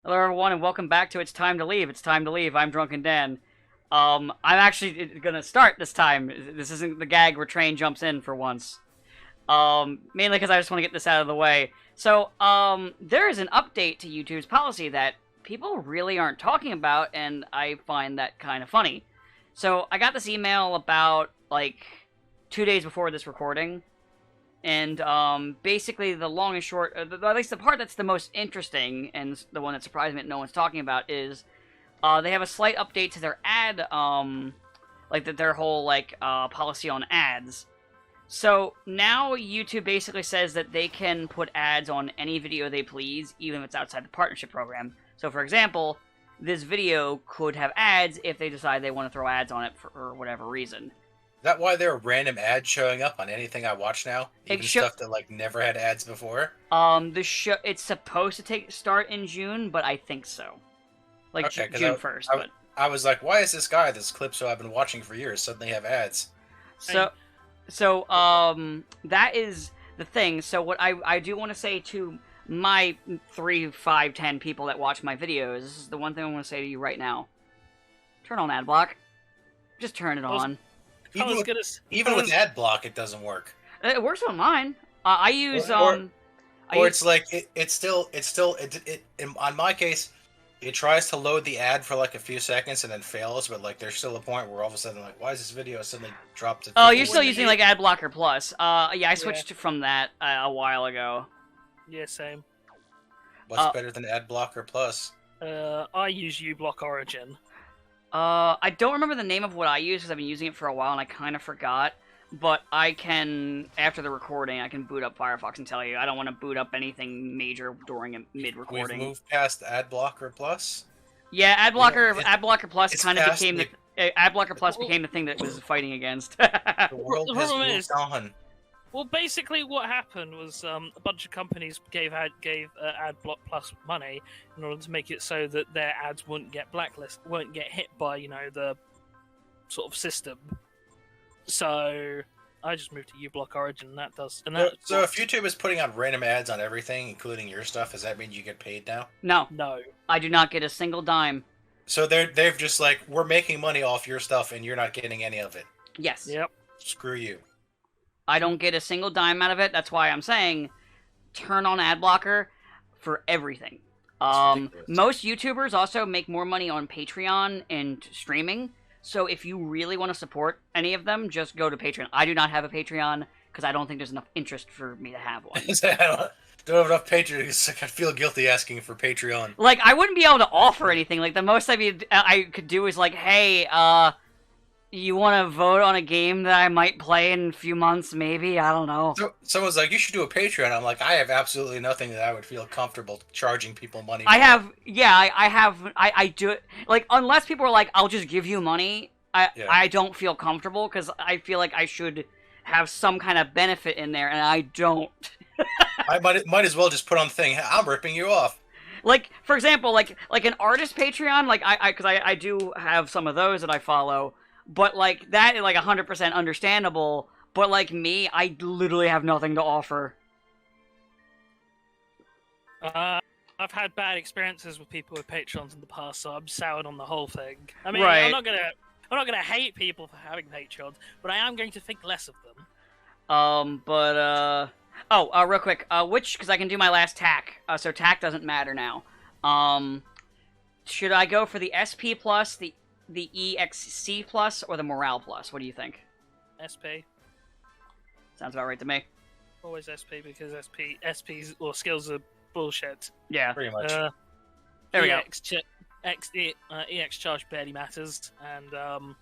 Hello, everyone, and welcome back to It's Time to Leave. It's Time to Leave. I'm Drunken Dan. I'm actually gonna start this time. This isn't the gag where Train jumps in for once. Mainly because I just want to get this out of the way. So, there is an update to YouTube's policy that people really aren't talking about, and I find that kind of funny. So, I got this email about, like, 2 days before this recording. And basically, the long and short, at least the part that's the most interesting, and the one that surprised me that no one's talking about, is they have a slight update to their ad, their whole, policy on ads. So, now YouTube basically says that they can put ads on any video they please, even if it's outside the partnership program. So, for example, this video could have ads if they decide they want to throw ads on it for whatever reason. Is that why there are random ads showing up on anything I watch now? Even stuff that never had ads before? It's supposed to start in June, but I think so. June 1st. But I was like, why is this clip I've been watching for years suddenly have ads? So that is the thing. So what I do want to say to my 3, 5, 10 people that watch my videos, this is the one thing I want to say to you right now. Turn on ad block. Just turn it on. Even with ad block, it doesn't work. It works on mine. I use it's still on my case, it tries to load the ad for like a few seconds and then fails, but there's still a point where all of a sudden why is this video suddenly dropped to? Oh, you're still using Ad Blocker Plus. Yeah, I switched from that a while ago. Yeah, same. What's better than Ad Blocker Plus? I use uBlock Origin. I don't remember the name of what I use because I've been using it for a while and I kind of forgot. But I can, after the recording, I can boot up Firefox and tell you I don't want to boot up anything major during a mid-recording. We've moved past Ad Blocker Plus. Yeah, Ad Blocker Plus kind of became Ad Blocker Plus became the thing that was fighting against. The world has moved on. Well, basically, what happened was a bunch of companies gave AdBlock Plus money in order to make it so that their ads wouldn't get hit by the sort of system. So I just moved to uBlock Origin, and that does. So if YouTube is putting out random ads on everything, including your stuff, does that mean you get paid now? No, I do not get a single dime. So they've just we're making money off your stuff, and you're not getting any of it. Yes. Yep. Screw you. I don't get a single dime out of it. That's why I'm saying turn on ad blocker for everything. Most YouTubers also make more money on Patreon and streaming. So if you really want to support any of them, just go to Patreon. I do not have a Patreon because I don't think there's enough interest for me to have one. I don't have enough Patreon. I feel guilty asking for Patreon. I wouldn't be able to offer anything. The most I could do is hey, you want to vote on a game that I might play in a few months, maybe? I don't know. So, someone's like, you should do a Patreon. I'm like, I have absolutely nothing that I would feel comfortable charging people money for. I do it. Unless people are like, I'll just give you money, I don't feel comfortable, because I feel like I should have some kind of benefit in there, and I don't. I might as well just put on the thing, I'm ripping you off. For example, an artist Patreon, because I do have some of those that I follow. But, that is, 100% understandable. But, me, I literally have nothing to offer. I've had bad experiences with people with Patrons in the past, so I'm soured on the whole thing. I mean, right. I'm not gonna hate people for having Patrons, but I am going to think less of them. Real quick, because I can do my last tack, so tack doesn't matter now. Should I go for the SP Plus, the EXC Plus, or the Morale Plus? What do you think? SP. Sounds about right to me. Always SP, because SP's skills are bullshit. Yeah. Pretty much. There we go. EX charge barely matters, and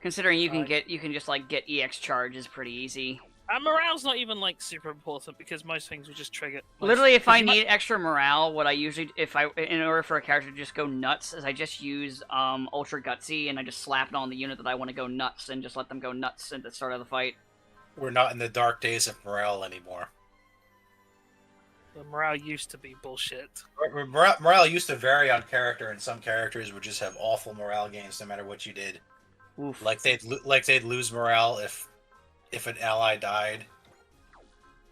considering you can just get EX charge is pretty easy. And morale's not even super important because most things will just trigger. Literally, if I need extra morale, what I usually, in order for a character to just go nuts, is I just use Ultra Gutsy and I just slap it on the unit that I want to go nuts and just let them go nuts at the start of the fight. We're not in the dark days of morale anymore. The morale used to be bullshit. Morale used to vary on character, and some characters would just have awful morale gains no matter what you did. Oof. They'd lose morale if an ally died.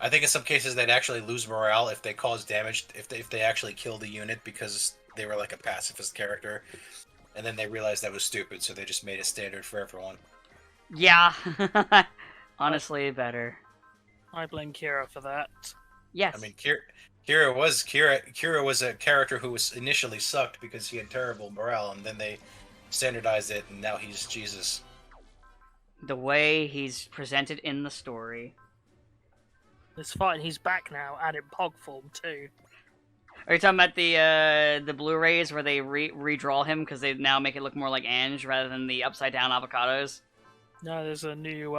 I think in some cases they'd actually lose morale if they cause damage, if they actually kill the unit because they were like a pacifist character, and then they realized that was stupid, so they just made it standard for everyone. Yeah. Honestly, better. I blame Kira for that. Yes. I mean, Kira was a character who was initially sucked because he had terrible morale, and then they standardized it, and now he's Jesus. The way he's presented in the story. It's fine. He's back now, and in Pog form too. Are you talking about the Blu-rays where they redraw him because they now make it look more like Ange rather than the upside down avocados? No, there's a new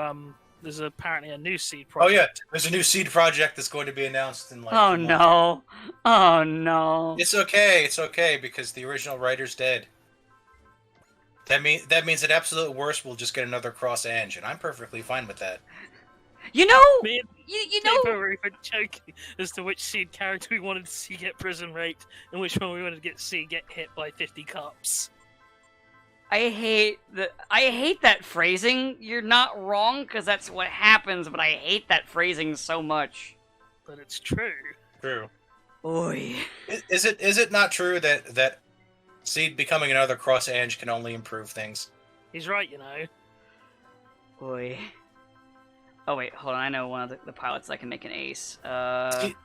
there's apparently a new seed Oh project. yeah, there's a new seed project that's going to be announced in like. Oh 2 months. no! Oh no! It's okay because the original writer's dead. That means at absolute worst we'll just get another cross Ange, and I'm perfectly fine with that. You know, Me and you Dave know, were even joking as to which seed character we wanted to see get prison raped and which one we wanted to see get hit by 50 cops. I hate that phrasing. You're not wrong because that's what happens, but I hate that phrasing so much. But it's true. True. Oy. Is it not true that Seed becoming another cross Ange can only improve things? He's right, you know. Oy. Oh wait, hold on. I know one of the pilots that can make an ace.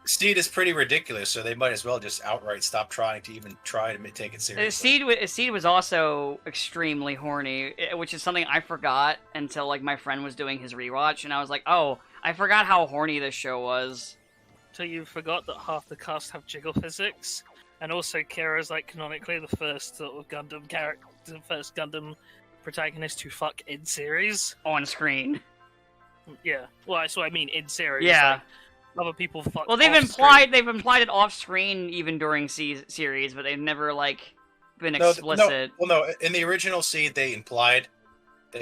Seed is pretty ridiculous, so they might as well just outright stop trying to even try to take it seriously. Seed was also extremely horny, which is something I forgot until like my friend was doing his rewatch, and I was like, oh, I forgot how horny this show was. So you forgot that half the cast have jiggle physics, and also Kira's like canonically the first sort of Gundam character, the first Gundam protagonist to fuck in series. On screen. Yeah, well, that's what I mean in series. Yeah. Like, other people fuck. Well, they've off implied screen. it off screen even during series, but they've never like been explicit. No, in the original Seed they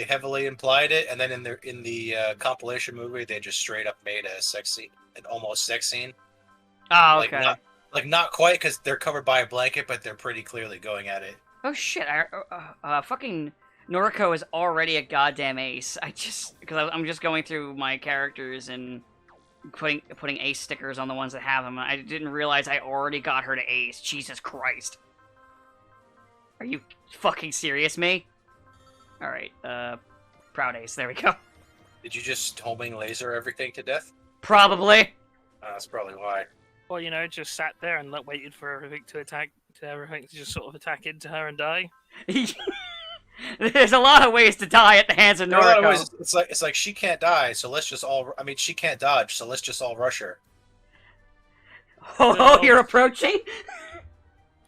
heavily implied it, and then in the compilation movie they just straight up made a sex scene, an almost sex scene. Oh, okay. Not quite because they're covered by a blanket, but they're pretty clearly going at it. Oh shit! Fucking Noriko is already a goddamn ace. Because I'm just going through my characters and putting ace stickers on the ones that have them. I didn't realize I already got her to ace. Jesus Christ! Are you fucking serious, me? All right, proud ace. There we go. Did you just homing laser everything to death? Probably. That's probably why. Well, you know, just sat there and waited for everything to just sort of attack into her and die. There's a lot of ways to die at the hands of Noriko. It's like she can't die, so let's just all. I mean, she can't dodge, so let's just all rush her. Oh, you're approaching?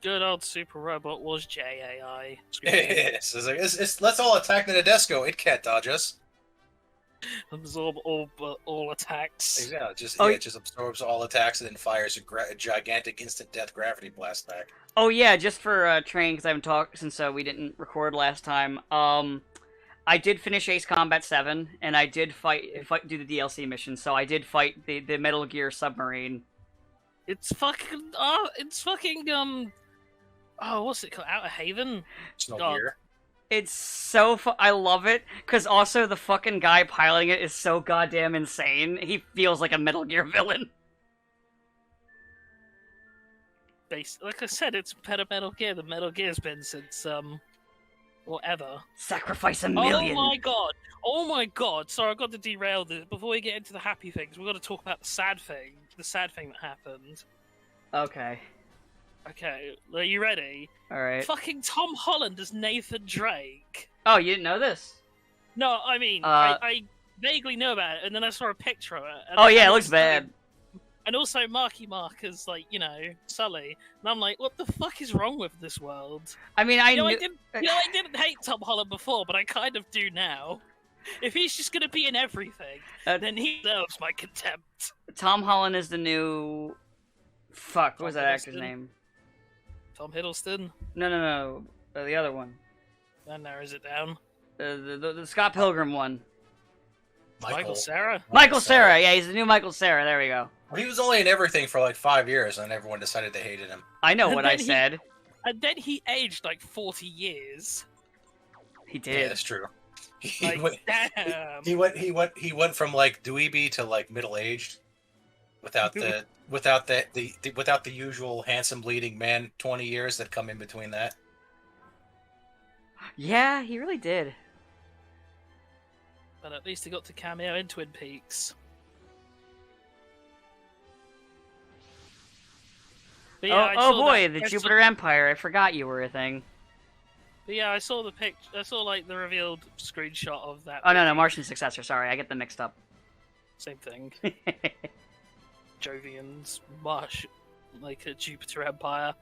Good old super robot was JAI. Let's all attack the Nadesco. It can't dodge us. Absorb all attacks. Yeah, it just absorbs all attacks and then fires a gigantic instant death gravity blast back. Oh yeah, just for training, because I haven't talked since we didn't record last time. I did finish Ace Combat 7, and I did do the DLC mission, so I did fight the Metal Gear submarine. It's fucking what's it called? Outer Haven? It's no gear. It's so I love it, because also the fucking guy piloting it is so goddamn insane. He feels like a Metal Gear villain. Like I said, it's better Metal Gear than Metal Gear's been since, whatever. Sacrifice a million! Oh my god! Sorry, I've got to derail this. Before we get into the happy things, we've got to talk about the sad thing that happened. Okay. Okay, are you ready? Alright. Fucking Tom Holland as Nathan Drake. Oh, you didn't know this? No, I mean, I vaguely know about it, and then I saw a picture of it. Oh yeah, it looks bad. And also Marky Mark as, like, you know, Sully. And I'm like, what the fuck is wrong with this world? I mean, I didn't hate Tom Holland before, but I kind of do now. If he's just gonna be in everything, then he deserves my contempt. Tom Holland is the new... Fuck, what was that actor's Hiddleston? name? Tom Hiddleston? No. The other one. That narrows it down. The Scott Pilgrim one. Michael Cera? Michael Cera, yeah, he's the new Michael Cera, there we go. Well, he was only in everything for like 5 years, and everyone decided they hated him. I know And what I then said. And then he aged like 40 years. He did. Yeah, that's true. Like, damn. He went from like dweeby to like middle aged. without the usual handsome leading man 20 years that come in between that. Yeah, he really did. But at least he got to cameo in Twin Peaks. But yeah, I oh saw boy, that- the I saw- Jupiter Empire. I forgot you were a thing. But yeah, I saw the picture. I saw like the revealed screenshot of that. Oh no, no, movie. Martian Successor. Sorry, I get them mixed up. Same thing. Jovian's Marsh, like a Jupiter Empire.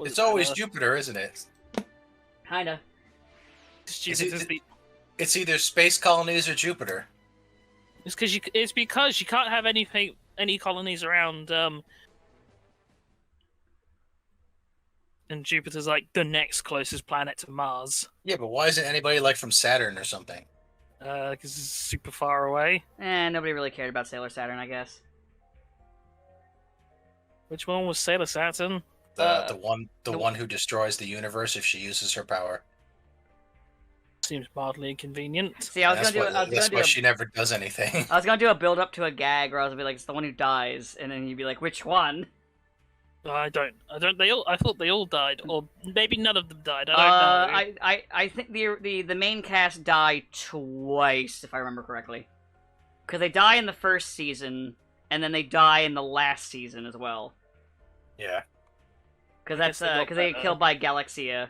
It's always Jupiter, isn't it? Kinda. It's either space colonies or Jupiter. It's because you can't have any colonies around. And Jupiter's like the next closest planet to Mars. Yeah, but why isn't anybody like from Saturn or something? Because it's super far away. Nobody really cared about Sailor Saturn, I guess. Which one was Sailor Saturn? The one who destroys the universe if she uses her power. Seems mildly inconvenient. See, I was That's gonna do. why she never does anything. I was gonna do a build up to a gag where I was gonna be like, "It's the one who dies," and then you'd be like, "Which one?" I don't. I thought they all died, or maybe none of them died. I don't know. I think the main cast die twice, if I remember correctly, because they die in the first season, and then they die in the last season as well. Yeah. Because that's because they get killed by Galaxia,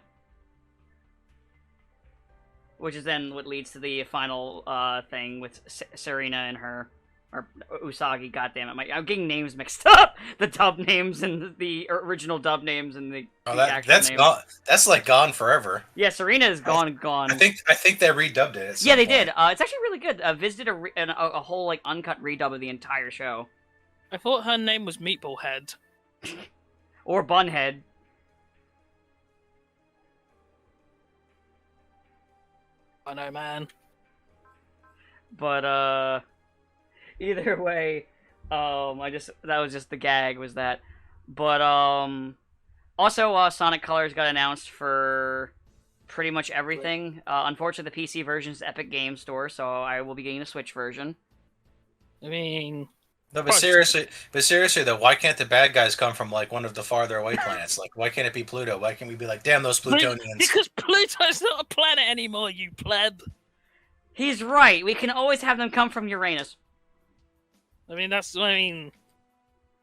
which is then what leads to the final thing with Serena and her, or Usagi. Goddammit, I'm getting names mixed up. The dub names and the original dub names and the actual that's names. gone. That's like gone forever. Yeah, Serena is gone. I think they redubbed it. Yeah, they did. It's actually really good. Viz did a whole like uncut redub of the entire show. I thought her name was Meatball Head. Or Bunhead. I know, man. But either way, that was just the gag, was that. But also Sonic Colors got announced for pretty much everything. Unfortunately, the PC version is Epic Games Store, so I will be getting a Switch version. I mean, no, but seriously though, why can't the bad guys come from like one of the farther away planets? Like, why can't it be Pluto? Why can't we be like, damn those Plutonians? Because Pluto's not a planet anymore, you pleb. He's right. We can always have them come from Uranus. I mean,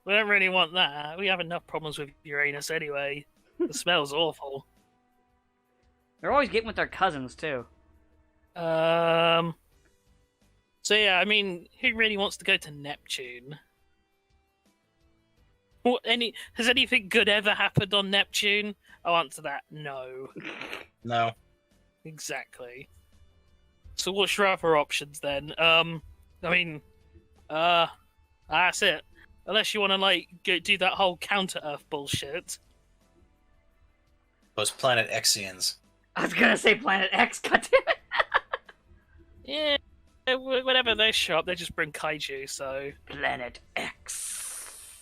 we don't really want that. We have enough problems with Uranus anyway. The smell's awful. They're always getting with their cousins too. So yeah, I mean, who really wants to go to Neptune? Has anything good ever happened on Neptune? I'll answer that, no. No. Exactly. So what's your other options then? That's it. Unless you want to like do that whole counter-Earth bullshit. Those Planet Xians. I was gonna say Planet X. Goddammit. Yeah. Whenever they show up, they just bring kaiju, so... Planet X.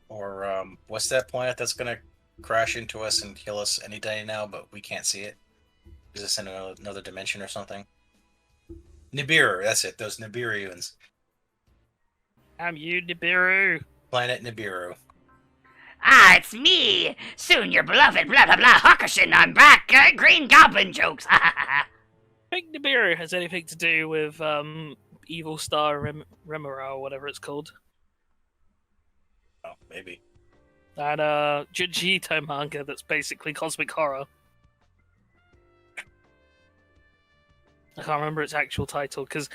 Or, what's that planet that's gonna crash into us and kill us any day now, but we can't see it? Is this in another dimension or something? Nibiru, that's it, those Nibiruans. Damn you, Nibiru. Planet Nibiru. Ah, it's me! Soon your beloved blah blah blah Hakushin, I'm back! Green Goblin jokes! Ha ha ha! I think Nibiru has anything to do with Evil Star Remora or whatever it's called. Oh, maybe. That Junji Ito manga that's basically cosmic horror. I can't remember its actual title because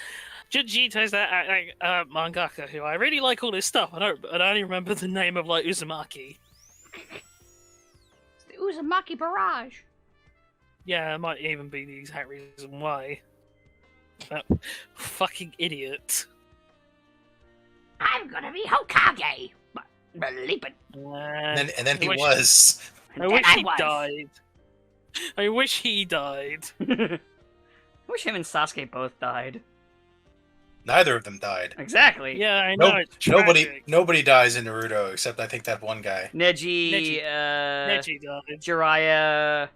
Junji Ito's that mangaka who I really like all his stuff. I only remember the name of like Uzumaki. It's the Uzumaki Barrage. Yeah, it might even be the exact reason why. That fucking idiot. I'm gonna be Hokage! Believe it. And then he was. I wish he died. I wish he died. I wish him and Sasuke both died. Neither of them died. Exactly. Yeah, I know. It's tragic. Nobody dies in Naruto except I think that one guy. Neji died. Jiraiya.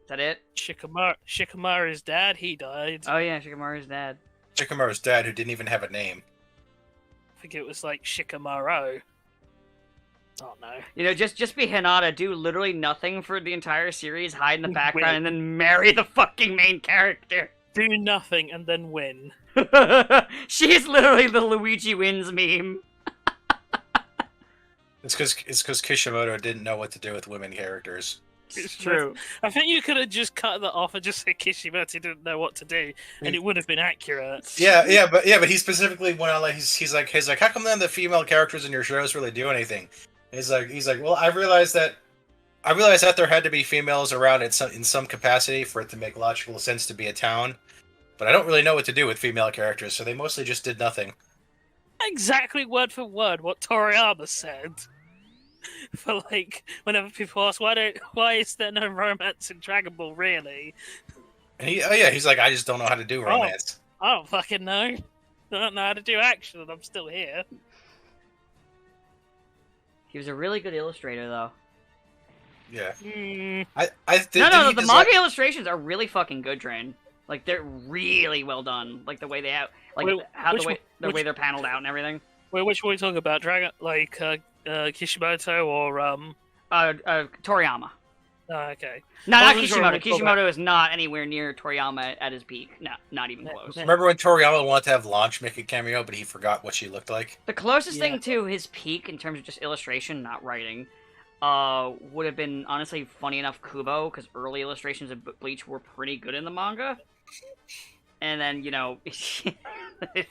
Is that it? Shikamaru's dad, he died. Oh yeah, Shikamaru's dad. Shikamaru's dad, who didn't even have a name. think it was like Shikamaru. Oh no. You know, just be Hinata, do literally nothing for the entire series, hide in the background, and Win. then marry the fucking main character. Do nothing and then win. She's literally the Luigi wins meme. It's because Kishimoto didn't know what to do with women characters. It's true. I think you could have just cut that off and just said Kishimoto didn't know what to do, and it would have been accurate. But he specifically went on like he's like how come then the female characters in your shows really do anything? He's like well I realized that there had to be females around in some capacity for it to make logical sense to be a town, but I don't really know what to do with female characters, so they mostly just did nothing. Exactly word for word what Toriyama said. For like, whenever people ask why is there no romance in Dragon Ball, really? And he's like, I just don't know how to do romance. I don't fucking know. I don't know how to do action, and I'm still here. He was a really good illustrator, though. Yeah. Mm. The manga illustrations are really fucking good, Train. Like, they're really well done. Like, the way they have, like, the way they're paneled out and everything. Wait, which one are we talking about? Dragon, like, Kishimoto or, Toriyama. Oh, okay. No, not wasn't sure Kishimoto. what we're talking Kishimoto is not anywhere near Toriyama at his peak. No, not even close. Remember when Toriyama wanted to have Launch make a cameo, but he forgot what she looked like? The closest thing to his peak in terms of just illustration, not writing, would have been, honestly, funny enough, Kubo, because early illustrations of Bleach were pretty good in the manga. And then, you know,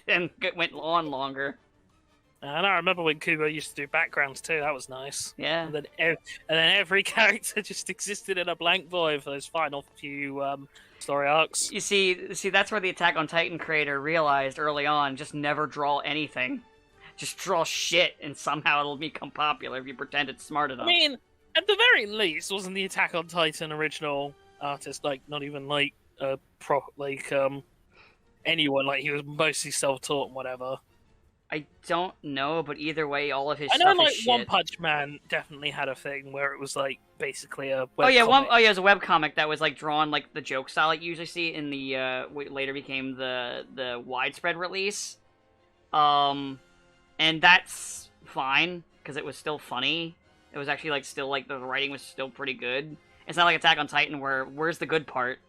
and it went on longer. And I remember when Kubo used to do backgrounds too. That was nice. Yeah. And then every character just existed in a blank void for those final few story arcs. You see, that's where the Attack on Titan creator realized early on: just never draw anything, just draw shit, and somehow it'll become popular if you pretend it's smart enough. I mean, at the very least, wasn't the Attack on Titan original artist like not even like anyone? Like he was mostly self-taught and whatever. I don't know, but either way, all of his I know, stuff like is shit. One Punch Man definitely had a thing where it was like basically a webcomic. it was a webcomic that was like drawn like the joke style you usually see in the what later became the widespread release. And that's fine because it was still funny. It was actually like still like the writing was still pretty good. It's not like Attack on Titan where where's the good part?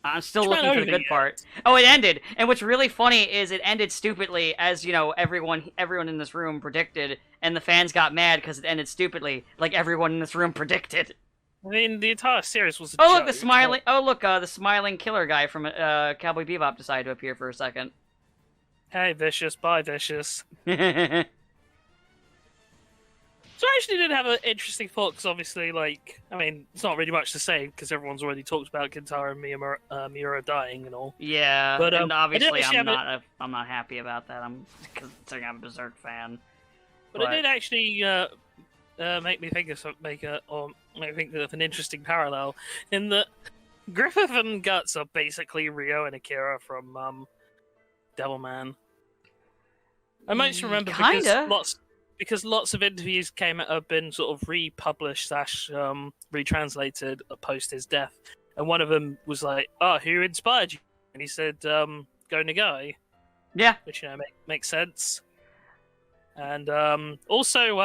I'm still looking for the good part. Oh, it ended. And what's really funny is it ended stupidly, as, you know, everyone in this room predicted, and the fans got mad because it ended stupidly, like everyone in this room predicted. I mean, the entire series was a Oh, joke. look, the smiling killer guy from Cowboy Bebop decided to appear for a second. Hey, Vicious, bye, Vicious. So I actually did have an interesting thought, because obviously, like, I mean, it's not really much to say, because everyone's already talked about Kintaro and Miura dying and all. Yeah, but, and obviously I'm not happy about that. Considering I'm a Berserk fan. But it did actually make me think of an interesting parallel, in that Griffith and Guts are basically Ryo and Akira from Devilman. I most remember because lots of interviews have been sort of republished / retranslated post his death, and one of them was like, "Oh, who inspired you?" And he said, "Go Nagai." Yeah, which makes sense. And also,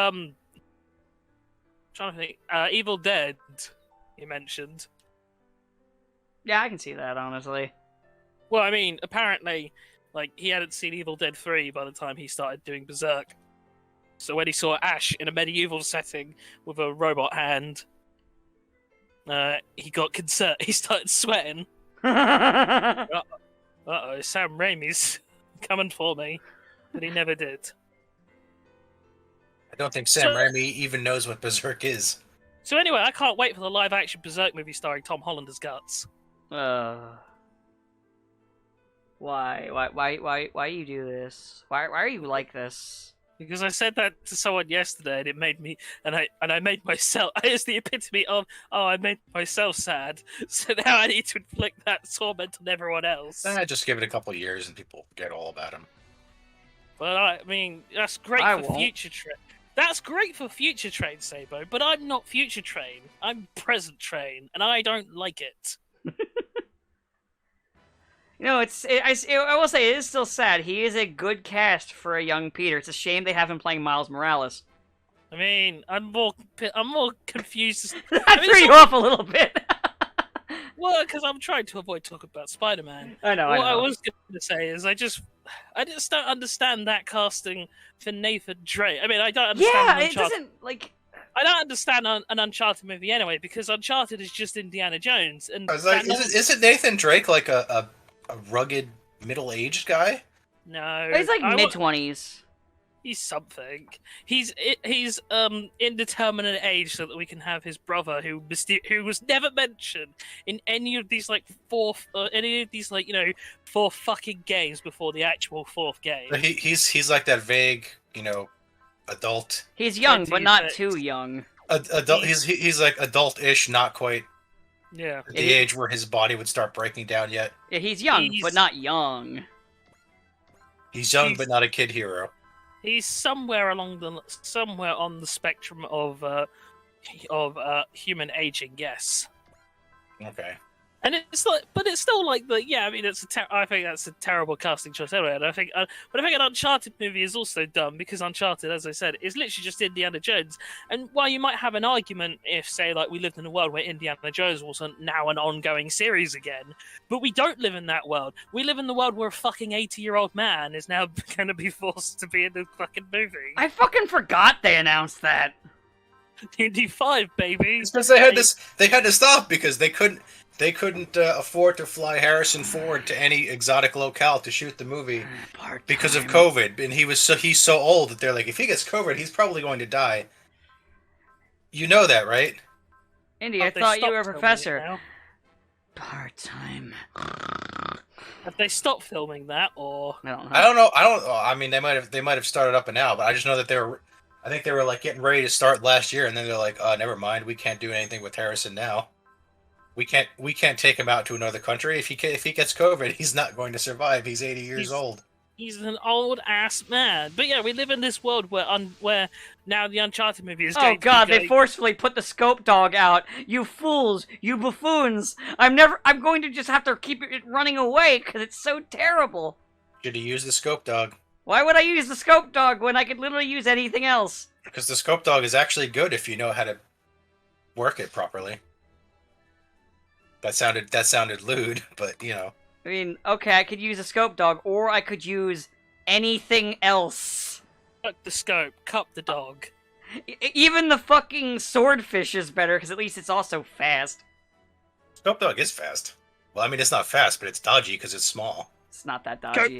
trying to think, Evil Dead. You mentioned. Yeah, I can see that honestly. Well, I mean, apparently, like he hadn't seen Evil Dead 3 by the time he started doing Berserk. So when he saw Ash in a medieval setting with a robot hand, he got concerned. He started sweating. Uh-oh, Sam Raimi's coming for me. But he never did. I don't think Sam Raimi even knows what Berserk is. So anyway, I can't wait for the live-action Berserk movie starring Tom Holland as Guts. Why you do this? Why are you like this? Because I said that to someone yesterday, and it made me, and I made myself. It's the epitome of, I made myself sad. So now I need to inflict that torment on everyone else. Just give it a couple of years, and people forget all about him. But I mean, that's great for Future Train. That's great for Future Train, Sabo. But I'm not Future Train. I'm Present Train, and I don't like it. You know, I will say it is still sad. He is a good cast for a young Peter. It's a shame they have him playing Miles Morales. I mean, I'm more confused. That threw you off a little bit. Well, because I'm trying to avoid talking about Spider-Man. I know. What I was going to say is I just don't understand that casting for Nathan Drake. I mean, I don't understand. Yeah, it doesn't like. I don't understand an Uncharted movie anyway, because Uncharted is just Indiana Jones. And I was like, isn't Nathan Drake like a rugged middle-aged guy? No, He's like mid-20s. He's something. He's indeterminate age, so that we can have his brother, who was never mentioned in any of these four fucking games before the actual fourth game. He's like that vague, adult. He's young, but not too young. Adult. He's like adult-ish, not quite. Yeah. At the age where his body would start breaking down yet. Yeah, he's young, but not young. He's young, but not a kid hero. He's somewhere on the spectrum of human aging. Yes. Okay. And it's still like I mean, I think that's a terrible casting choice anyway. And I think an Uncharted movie is also dumb because Uncharted, as I said, is literally just Indiana Jones. And while you might have an argument if, say, we lived in a world where Indiana Jones wasn't now an ongoing series again, but we don't live in that world. We live in the world where a fucking 80-year-old man is now going to be forced to be in the fucking movie. I fucking forgot they announced that. Indy 5, baby. Because they had to stop because they couldn't afford to fly Harrison Ford to any exotic locale to shoot the movie because of COVID. And he's so old that they're like, if he gets COVID, he's probably going to die. You know that, right? Indy, I thought you were a professor. Part-time. Have they stopped filming that, or I don't know. I mean, they might have started up and now, but I just know that I think they were getting ready to start last year, and then they're like, never mind, we can't do anything with Harrison now. We can't take him out to another country. If he gets COVID, he's not going to survive. He's 80 years old. He's an old ass man. But yeah, we live in this world where now the Uncharted movie is. Oh god, they forcefully put the scope dog out. You fools, you buffoons! I'm going to just have to keep it running away because it's so terrible. Should have used the scope dog. Why would I use the scope dog when I could literally use anything else? Because the scope dog is actually good if you know how to work it properly. That sounded lewd, but I mean, okay, I could use a scope dog, or I could use anything else. Fuck the scope, cup the dog. Even the fucking swordfish is better, because at least it's also fast. Scope dog is fast. Well, I mean, it's not fast, but it's dodgy because it's small. It's not that dodgy.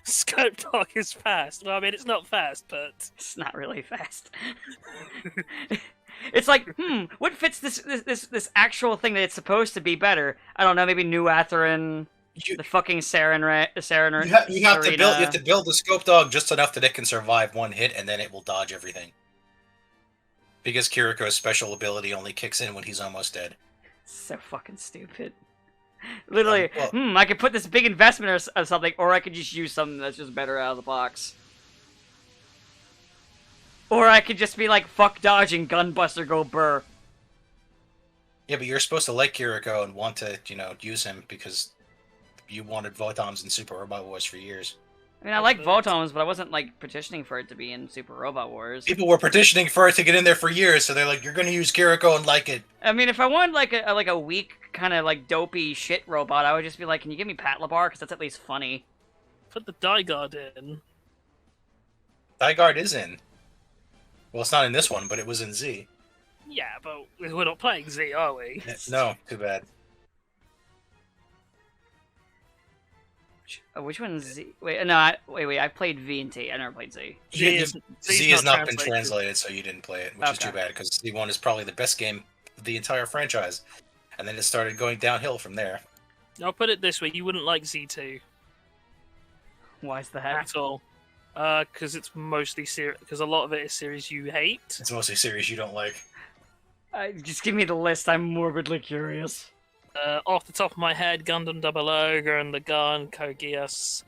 Scope dog is fast. Well, I mean, it's not fast, but it's not really fast. It's like, what fits this actual thing that it's supposed to be better? I don't know, maybe New Atherin, the fucking Saren. You have to build the scope dog just enough that it can survive one hit, and then it will dodge everything. Because Kiriko's special ability only kicks in when he's almost dead. So fucking stupid. Literally, I could put this big investment or something, or I could just use something that's just better out of the box. Or I could just be like, fuck dodging, gunbuster, go burr. Yeah, but you're supposed to like Kiriko and want to, use him because you wanted Votons in Super Robot Wars for years. I mean, I like Votons, but I wasn't, petitioning for it to be in Super Robot Wars. People were petitioning for it to get in there for years, so they're like, you're gonna use Kiriko and like it. I mean, if I wanted, a weak, kind of, dopey shit robot, I would just be like, can you give me Patlabar? Because that's at least funny. Put the Dygard in. Dygard is in. Well, it's not in this one, but it was in Z. Yeah, but we're not playing Z, are we? No, too bad. Which one's Z? Wait, no, wait, I played V and T. I never played Z. Z has not been translated, so you didn't play it, which is too bad, because Z1 is probably the best game of the entire franchise. And then it started going downhill from there. I'll put it this way, you wouldn't like Z2. Why is that? At all. Because it's mostly because a lot of it is series you hate. It's mostly series you don't like. Just give me the list. I'm morbidly curious. Off the top of my head, Gundam 00, Gurren Lagann, Kogias.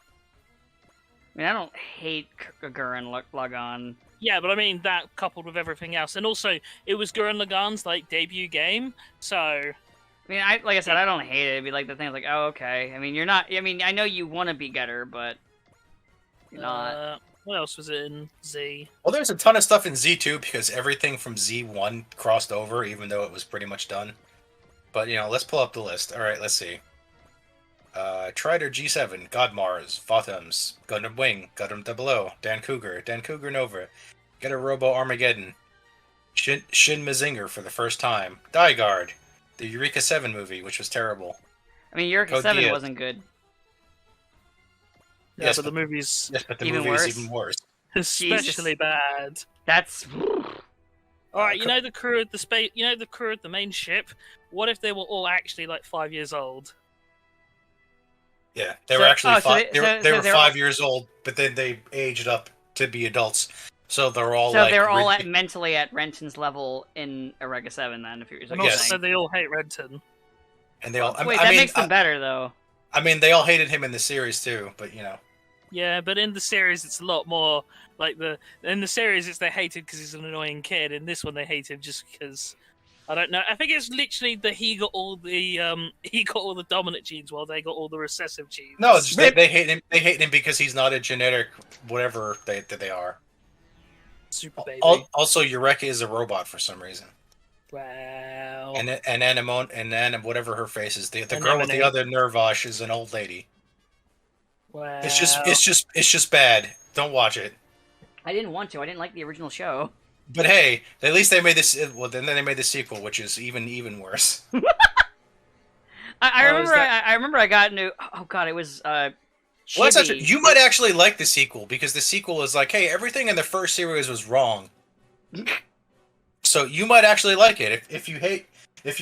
I mean, I don't hate Gurren Lagann. Yeah, but I mean that coupled with everything else, and also it was Gurren Lagann's debut game, so. I mean, like I said, I don't hate it. It'd be like the thing, like, oh, okay. I mean, you're not. I mean, I know you want to be Getter, but you're not. What else was in Z? Well, there's a ton of stuff in Z2 because everything from Z1 crossed over, even though it was pretty much done. But, let's pull up the list. Alright, let's see. Trider G7, God Mars, Vothams, Gundam Wing, Gundam 00, Dan Cougar Nova, Getter Robo Armageddon, Shin Mazinger for the first time, Die Guard, the Eureka 7 movie, which was terrible. I mean, Eureka Code 7 Geass. wasn't good. Yeah, Yes, but the movie's Yes, but the Even movie worse? is even worse. especially bad. That's. All right, you know the crew of the space. You know the crew of the main ship. What if they were all actually like 5 years old? Yeah, they So- were actually oh, so five. they- They, so- were, so they were they're 5 years old, but then they aged up to be adults. So they're all So like they're all rid- mentally at Renton's level in Eureka 7 then, if you're And saying. also, they all hate Renton. and they all. Wait, I that mean, makes them better though. I mean, they all hated him in the series too, but Yeah, but in the series, it's a lot more like in the series, it's they hated because he's an annoying kid. In this one, they hate him just because I don't know. I think it's literally that he got all the dominant genes while they got all the recessive genes. no, it's just they hate him. They hate him because he's not a genetic whatever that they are. Super baby. Also, Eureka is a robot for some reason, Wow. and Anemone and whatever her face is, the girl with the Anemone. other Nervosh is an old lady. Wow. It's just bad. Don't watch it. I didn't want to. I didn't like the original show. But hey, at least they made this. Well, then they made the sequel, which is even worse. I Oh, remember. is that- I remember. I got into. Oh god, it was. Well, that's Chibi. actually, you might actually like the sequel because the sequel is like, hey, everything in the first series was wrong. So you might actually like it if you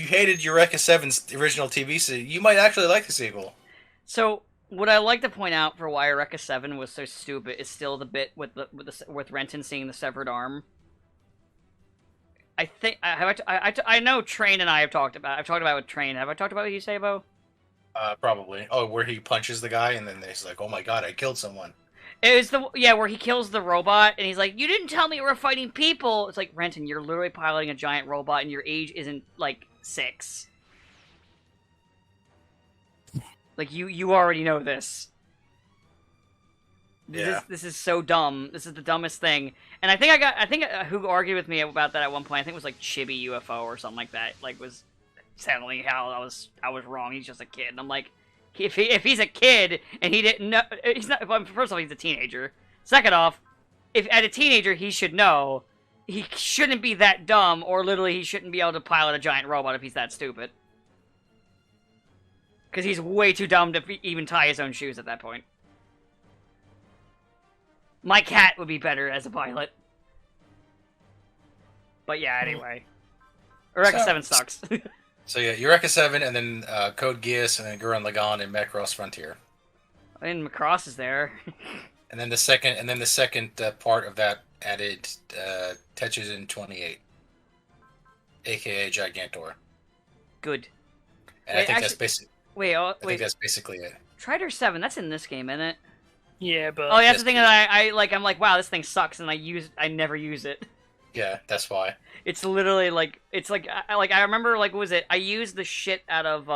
hated Eureka 7's original TV series, you might actually like the sequel. So what I like to point out for why Eureka 7 was so stupid is still the bit with Renton seeing the severed arm. I think I know Train and I have talked about. I've talked about it with Train. Have I talked about it with you, Sabo? Probably. Oh, where he punches the guy and then he's like, oh my god, I killed someone. It was where he kills the robot and he's like, "You didn't tell me you were fighting people." It's like, Renton, you're literally piloting a giant robot and your age isn't like 6. Like you already know this. Yeah. This is so dumb. This is the dumbest thing. And I think who argued with me about that at one point. I think it was like Chibi UFO or something like that. Like was telling how I was wrong. He's just a kid. And I'm like, if he's a kid and he didn't know, he's not. Well, first of all, he's a teenager. Second off, if at a teenager he should know, he shouldn't be that dumb, or literally he shouldn't be able to pilot a giant robot if he's that stupid. Because he's way too dumb to even tie his own shoes at that point. My cat would be better as a pilot. But yeah, anyway. Eureka 7 sucks. So yeah, Eureka 7 and then Code Geass and then Gurren Lagann and Macross Frontier. I mean, Macross is there. And then the second part of that added Tetsuzen 28, aka Gigantor. Good. And Wait, I think actually- I Wait, think that's basically it. Trider 7, that's in this game, isn't it? Yeah, but Oh, yeah, that's yes, the thing that I like. I'm like, wow, this thing sucks, and I never use it. Yeah, that's why. It's literally like, it's like I remember, like, what was it? I used the shit out of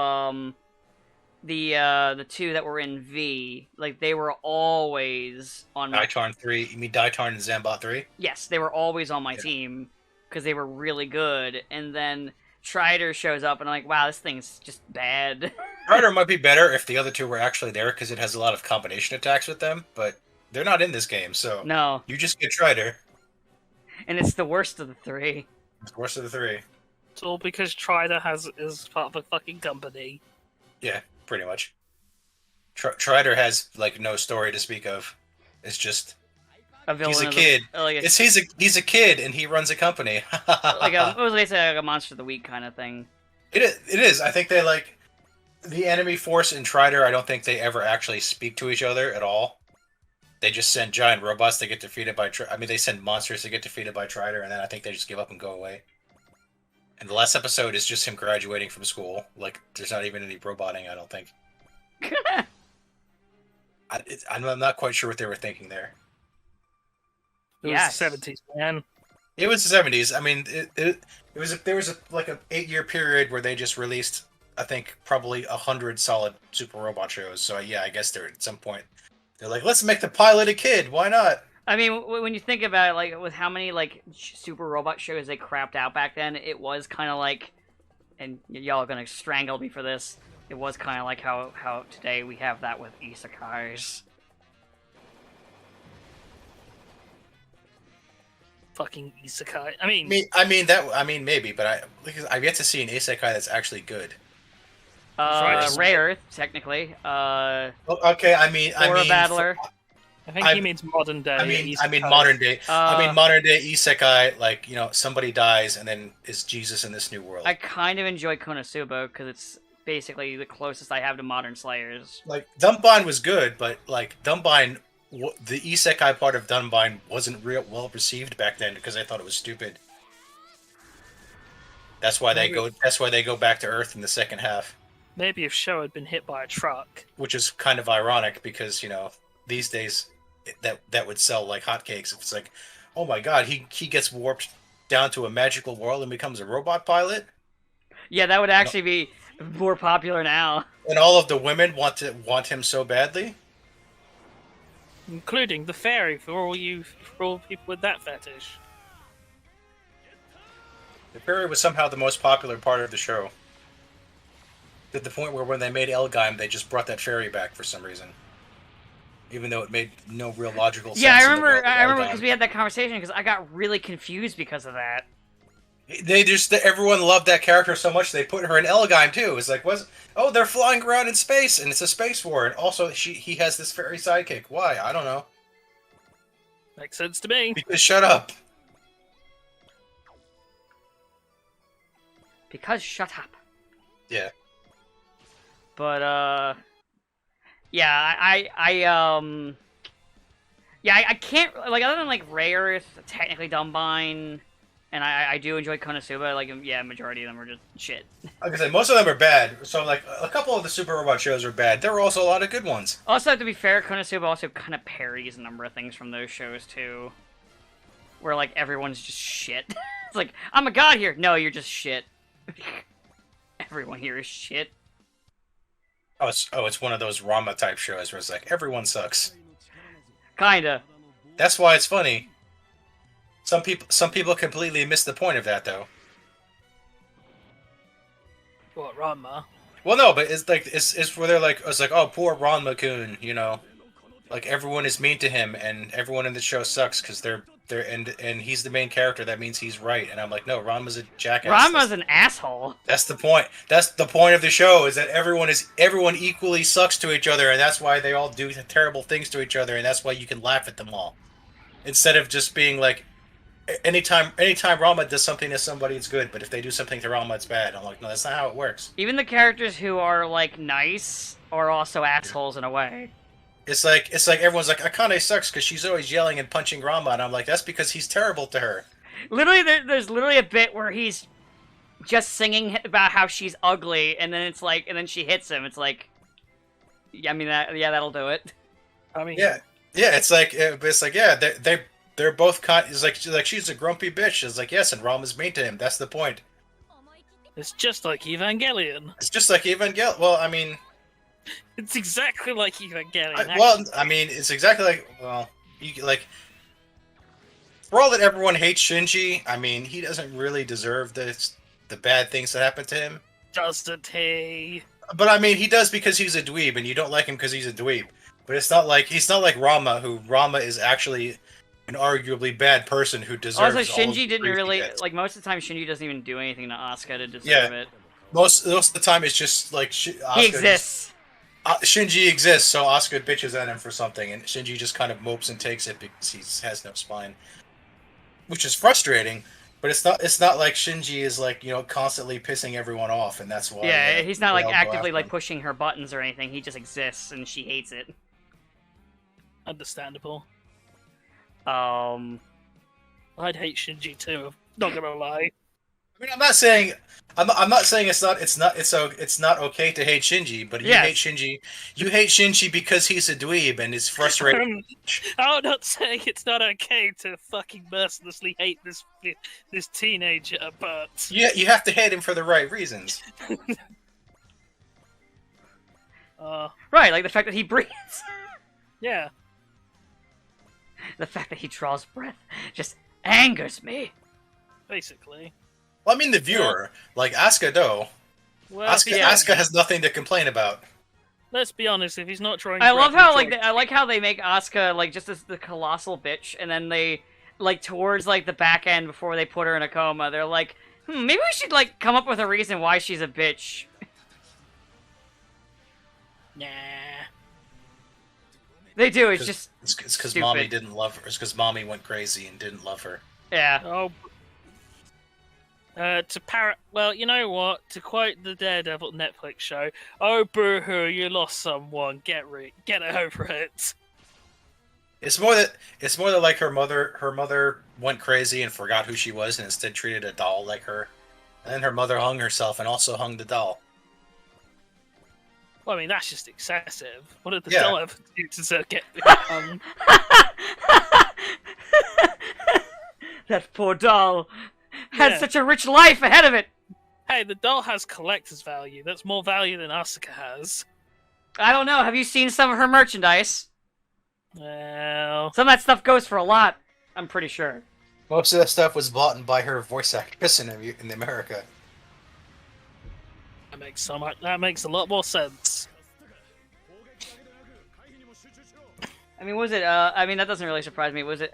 the two that were in V. Like, they were always on my Daitarn 3, you mean Daitarn and Zambot 3? yes, they were always on my Yeah. team because they were really good. And then Trider shows up, and I'm like, wow, this thing's just bad. Rider might be better if the other two were actually there because it has a lot of combination attacks with them, but they're not in this game, so No, you just get Trider. and it's the worst of the 3. It's the worst of the 3. it's all because Trider is part of a fucking company. Yeah, pretty much. Trider has like no story to speak of. It's just A villain he's a of kid. The, like a, He's a kid and he runs a company. like a, what was they say, like a monster of the week kind of thing. It is. I think they like the enemy force in Trider. I don't think they ever actually speak to each other at all. They just send giant robots that get defeated by. They send monsters that get defeated by Trider, and then I think they just give up and go away. And the last episode is just him graduating from school. Like, there's not even any roboting. I don't think. I'm not quite sure what they were thinking there. It Yes. was the 70s, man. It was the 70s. I mean, there was like a 8-year period where they just released I think probably 100 solid Super Robot shows. So yeah, I guess they're at some point they're like, let's make the pilot a kid. Why not? I mean, when you think about it, like with how many like super robot shows they crapped out back then, it was kind of like, and y'all are gonna strangle me for this. It was kind of like how today we have that with isekais. Fucking isekai. I mean, Maybe, but because I've yet to see an isekai that's actually good. Ray Earth, technically. Okay, I mean, Battler. I think he means modern day. I mean modern day isekai. Like, you know, somebody dies and then is Jesus in this new world. I kind of enjoy Konosuba because it's basically the closest I have to modern Slayers. Like Dunbine was good, but like Dunbine, the isekai part of Dunbine wasn't real well received back then because I thought it was stupid. That's why they go. That's why they go back to Earth in the second half. Maybe if Show had been hit by a truck, which is kind of ironic because, you know, these days that would sell like hotcakes. If it's like, oh my god, he gets warped down to a magical world and becomes a robot pilot. Yeah, that would actually be more popular now. And all of the women want him so badly, including the fairy for all people with that fetish. The fairy was somehow the most popular part of the show. To the point where when they made Elgheim, they just brought that fairy back for some reason. Even though it made no real logical sense. Yeah, I remember because we had that conversation because I got really confused because of that. Everyone loved that character so much they put her in Elgheim too. It's like, they're flying around in space and it's a space war, and also he has this fairy sidekick. Why? I don't know. Makes sense to me. Because shut up. Because shut up. Yeah. But yeah, I can't, like, other than like Ray Earth, technically Dunbine, and I do enjoy Konosuba. Like, yeah, majority of them are just shit. Like I said, most of them are bad. So like a couple of the Super Robot shows are bad. There were also a lot of good ones. Also, to be fair, Konosuba also kind of parodies a number of things from those shows too, where like everyone's just shit. It's like, I'm a god here. No, you're just shit. Everyone here is shit. It's one of those Rama type shows where it's like everyone sucks. Kinda. That's why it's funny. Some people completely miss the point of that though. What, Ranma? Well, no, but it's like it's where they're like, it's like, oh, poor Ranma-kun, you know, like everyone is mean to him and everyone in the show sucks because they're and he's the main character. That means he's right. And I'm like, no, Ranma's a jackass. Ranma's an asshole. That's the point. That's the point of the show, is that everyone equally sucks to each other, and that's why they all do terrible things to each other, and that's why you can laugh at them all. Instead of just being like, anytime Ranma does something to somebody, it's good, but if they do something to Ranma, it's bad. I'm like, no, that's not how it works. Even the characters who are like nice are also assholes in a way. It's like everyone's like, Akane sucks because she's always yelling and punching Ranma, and I'm like, that's because he's terrible to her. Literally, there's literally a bit where he's just singing about how she's ugly, and then it's like, and then she hits him. It's like, yeah, I mean, that'll do it. I mean, yeah, it's like, yeah, they're both it's like she's a grumpy bitch. It's like, yes, and Ranma's mean to him. That's the point. It's just like Evangelion. It's just like Evangelion. Well, I mean. It's exactly like Evangelion. It's exactly like, for all that everyone hates Shinji, I mean, he doesn't really deserve the bad things that happen to him. Doesn't he? But I mean, he does because he's a dweeb, and you don't like him because he's a dweeb. But he's not like Ranma, who Ranma is actually an arguably bad person who deserves. Also, Shinji didn't really, like, most of the time Shinji doesn't even do anything to Asuka to deserve it. Most of the time it's just like Asuka he exists. Shinji exists, so Asuka bitches at him for something, and Shinji just kind of mopes and takes it because he has no spine, which is frustrating. But it's not like Shinji is like, you know, constantly pissing everyone off, and that's why. Yeah, he's not like actively like pushing her buttons or anything. He just exists, and she hates it. Understandable. I'd hate Shinji too. Not gonna lie. I mean, I'm not saying it's not okay to hate Shinji, but hate Shinji. You hate Shinji because he's a dweeb and is frustrated. I'm not saying it's not okay to fucking mercilessly hate this teenager, but yeah, you have to hate him for the right reasons. Right, like the fact that he breathes. Yeah. The fact that he draws breath just angers me. Basically. Well, I mean, the viewer, like Asuka Do, Well, Asuka has nothing to complain about. let's be honest. If he's not drawing, I breath, love he's how like drawing- I like how they make Asuka like just as the colossal bitch, and then they like towards like the back end before they put her in a coma, they're like, maybe we should like come up with a reason why she's a bitch. Nah. They do. It's just It's because stupid. mommy didn't love her. It's because mommy went crazy and didn't love her. yeah. Oh. Well, you know what? To quote the Daredevil Netflix show, "Oh boo-hoo, you lost someone. Get over it." It's more that like her mother went crazy and forgot who she was and instead treated a doll like her. And then her mother hung herself and also hung the doll. Well, I mean, that's just excessive. What did the Yeah. doll ever do to get? That poor doll had Yeah. such a rich life ahead of it. Hey, the doll has collector's value. That's more value than Asuka has. I don't know. Have you seen some of her merchandise? Well, Some of that stuff goes for a lot. I'm pretty sure. Most of that stuff was bought by her voice actress in America. that makes a lot more sense. I mean, was it? I mean, that doesn't really surprise me. Was it?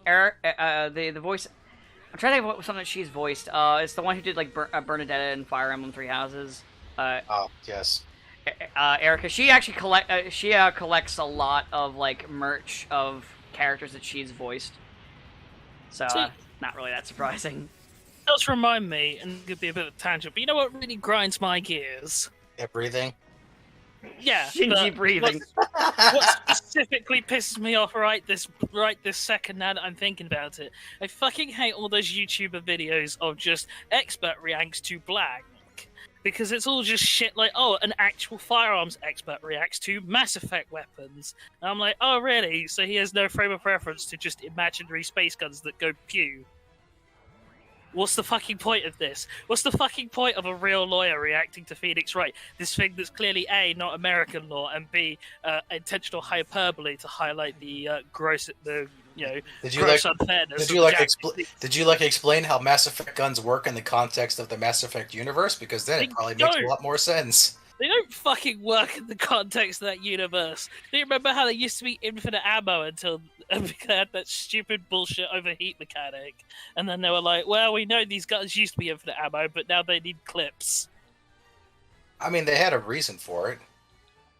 Eric, the voice. I'm trying to think of what something that she's voiced. It's the one who did like Bernadetta in Fire Emblem Three Houses. Oh yes. Erica. She actually collects a lot of like merch of characters that she's voiced. So See- not really that surprising. That does remind me, and it could be a bit of a tangent, but you know what really grinds my gears? Yeah, breathing. Yeah, Shinji but breathing. What specifically pisses me off right this second now that I'm thinking about it? I fucking hate all those YouTuber videos of just expert reacts to blank. Because it's all just shit like, oh, an actual firearms expert reacts to Mass Effect weapons. And I'm like, oh really? So he has no frame of reference to just imaginary space guns that go pew. What's the fucking point of this? What's the fucking point of a real lawyer reacting to Phoenix Wright? This thing that's clearly A, not American law, and B, intentional hyperbole to highlight the gross unfairness. Did you explain how Mass Effect guns work in the context of the Mass Effect universe? Because then it probably makes a lot more sense. They don't fucking work in the context of that universe. Do you remember how there used to be infinite ammo until they had that stupid bullshit overheat mechanic? And then they were like, well, we know these guns used to be infinite ammo, but now they need clips. I mean, they had a reason for it.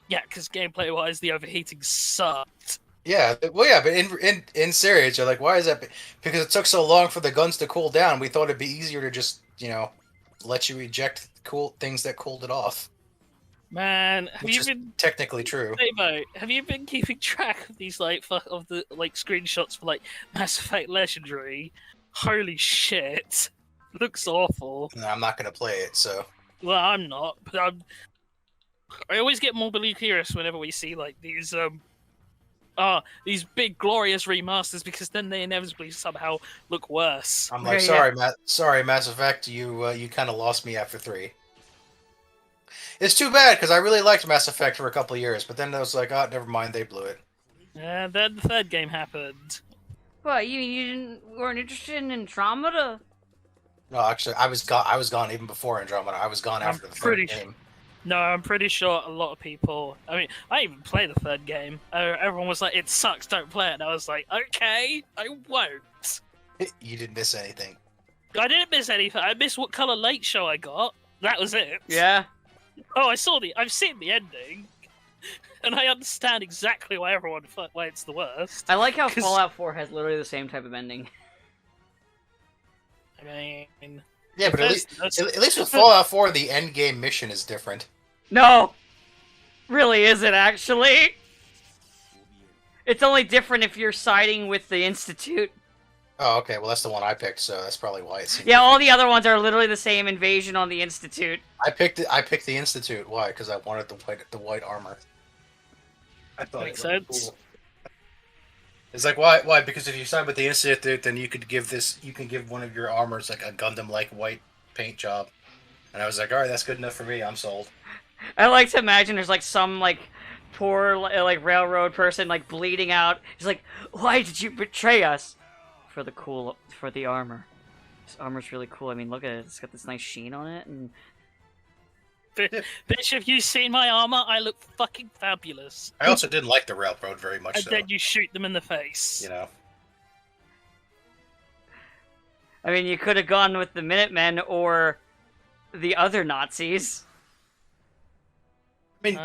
Yeah, because gameplay-wise, the overheating sucked. Yeah, well, yeah, but in Sirius, you're like, why is that? Because it took so long for the guns to cool down. We thought it'd be easier to just, let you eject cool things that cooled it off. Man, Which is technically true. Davo, have you been keeping track of these screenshots for Mass Effect Legendary? Holy shit, looks awful. No, I'm not gonna play it, so. Well, I'm not, but I always get more curious whenever we see these big glorious remasters, because then they inevitably somehow look worse. I'm like, sorry, Mass Effect, you kind of lost me after 3. It's too bad because I really liked Mass Effect for a couple of years, but then I was like, oh, never mind, they blew it. And then the third game happened. What, you weren't interested in Andromeda? No, actually, I was gone even before Andromeda. I was gone after the third game. No, I'm pretty sure a lot of people. I mean, I even played the third game. Everyone was like, "It sucks, don't play it." And I was like, "Okay, I won't." You didn't miss anything. I didn't miss anything. I missed what color late show I got. That was it. Yeah. Oh, I've seen the ending, and I understand exactly why why it's the worst. I like how Fallout 4 has literally the same type of ending. I mean, yeah, but at least with Fallout 4, the end game mission is different. No, really isn't actually. It's only different if you're siding with the Institute. Oh, okay. Well, that's the one I picked, so that's probably why it's. Yeah, all the other ones are literally the same invasion on the Institute. I picked the Institute. Why? Because I wanted the white armor. I thought Makes it looked sense. cool. It's like why? Why? Because if you side with the Institute, then you could give one of your armors like a Gundam-like white paint job. And I was like, all right, that's good enough for me. I'm sold. I like to imagine there's like some like poor like railroad person like bleeding out. He's like, "Why did you betray us?" For the armor. This armor's really cool. I mean, look at it. It's got this nice sheen on it, and Bitch, have you seen my armor? I look fucking fabulous. I also didn't like the railroad very much. And then you shoot them in the face. You know. I mean, you could have gone with the Minutemen or the other Nazis. I mean,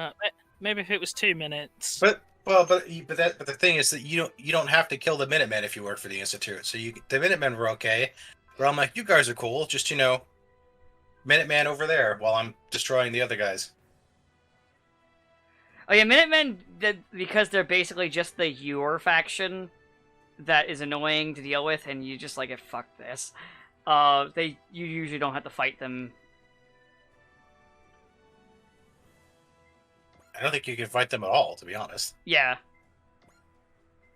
maybe if it was 2 minutes. but the thing is that you don't have to kill the Minutemen if you work for the Institute. So the Minutemen were okay. But I'm like, you guys are cool. Just Minuteman over there while I'm destroying the other guys. Oh yeah, Minutemen, because they're basically just the your faction that is annoying to deal with, and you just like, fuck this. You usually don't have to fight them. I don't think you can fight them at all, to be honest. Yeah.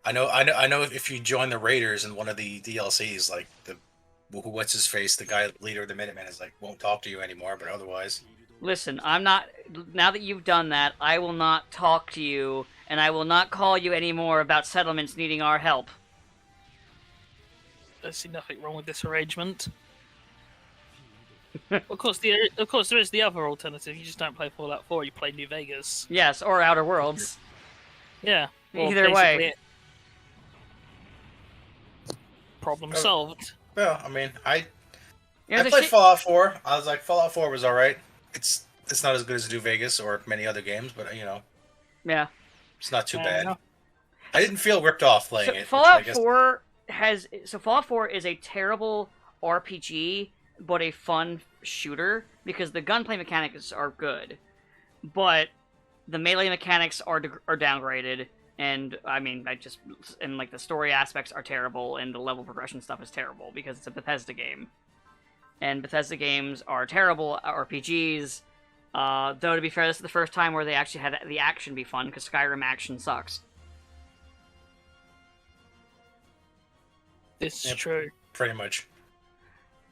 I know. If you join the Raiders in one of the DLCs, like what's his face, the guy leader of the Minutemen is like won't talk to you anymore, but otherwise. Listen, I'm not. Now that you've done that, I will not talk to you, and I will not call you anymore about settlements needing our help. I see nothing wrong with this arrangement. Of course, there is the other alternative. You just don't play Fallout 4. You play New Vegas. Yes, or Outer Worlds. Yeah. Well, Either way. Problem solved. Well, I mean, I Here's played Fallout 4. I was like, Fallout 4 was alright. It's not as good as New Vegas or many other games, but yeah, it's not too bad. I didn't feel ripped off playing it. Fallout 4 Fallout 4 is a terrible RPG, but a fun shooter because the gunplay mechanics are good, but the melee mechanics are downgraded, and I mean, like the story aspects are terrible, and the level progression stuff is terrible because it's a Bethesda game, and Bethesda games are terrible RPGs. Though to be fair, this is the first time where they actually had the action be fun because Skyrim action sucks. This is true. Pretty much.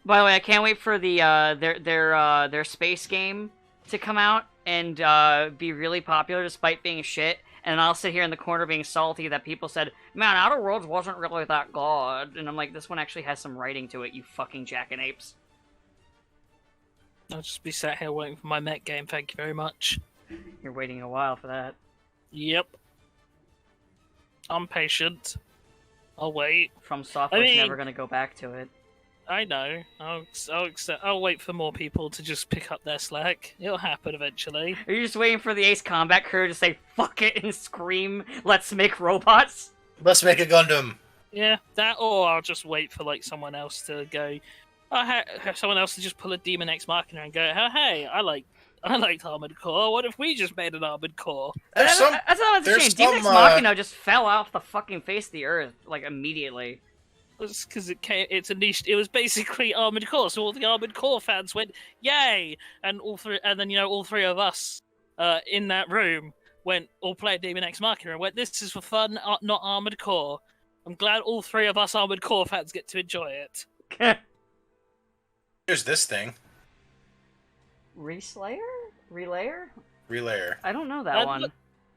By the way, I can't wait for the their space game to come out and be really popular despite being shit. And I'll sit here in the corner being salty that people said, "Man, Outer Worlds wasn't really that good." And I'm like, this one actually has some writing to it, you fucking jackanapes. I'll just be sat here waiting for my mech game. Thank you very much. You're waiting a while for that. Yep. I'm patient. I'll wait. From Software's never gonna go back to it. I know. I'll wait for more people to just pick up their slack. It'll happen eventually. Are you just waiting for the Ace Combat crew to say "fuck it" and scream, "Let's make robots"? Let's make a Gundam. Yeah, that, or I'll just wait for like someone else to go. Someone else to just pull a Demon X Machina and go, "Oh, hey, I liked Armored Core. What if we just made an Armored Core?" That's not a shame. Demon X Machina just fell off the fucking face of the earth like immediately. It's because it's a niche. It was basically Armored Core, so all the Armored Core fans went, "Yay!" And all three of us in that room all played Demon X Machina and went, "This is for fun, not Armored Core." I'm glad all three of us Armored Core fans get to enjoy it. Here's this thing. Relayer? Relayer. I don't know that one.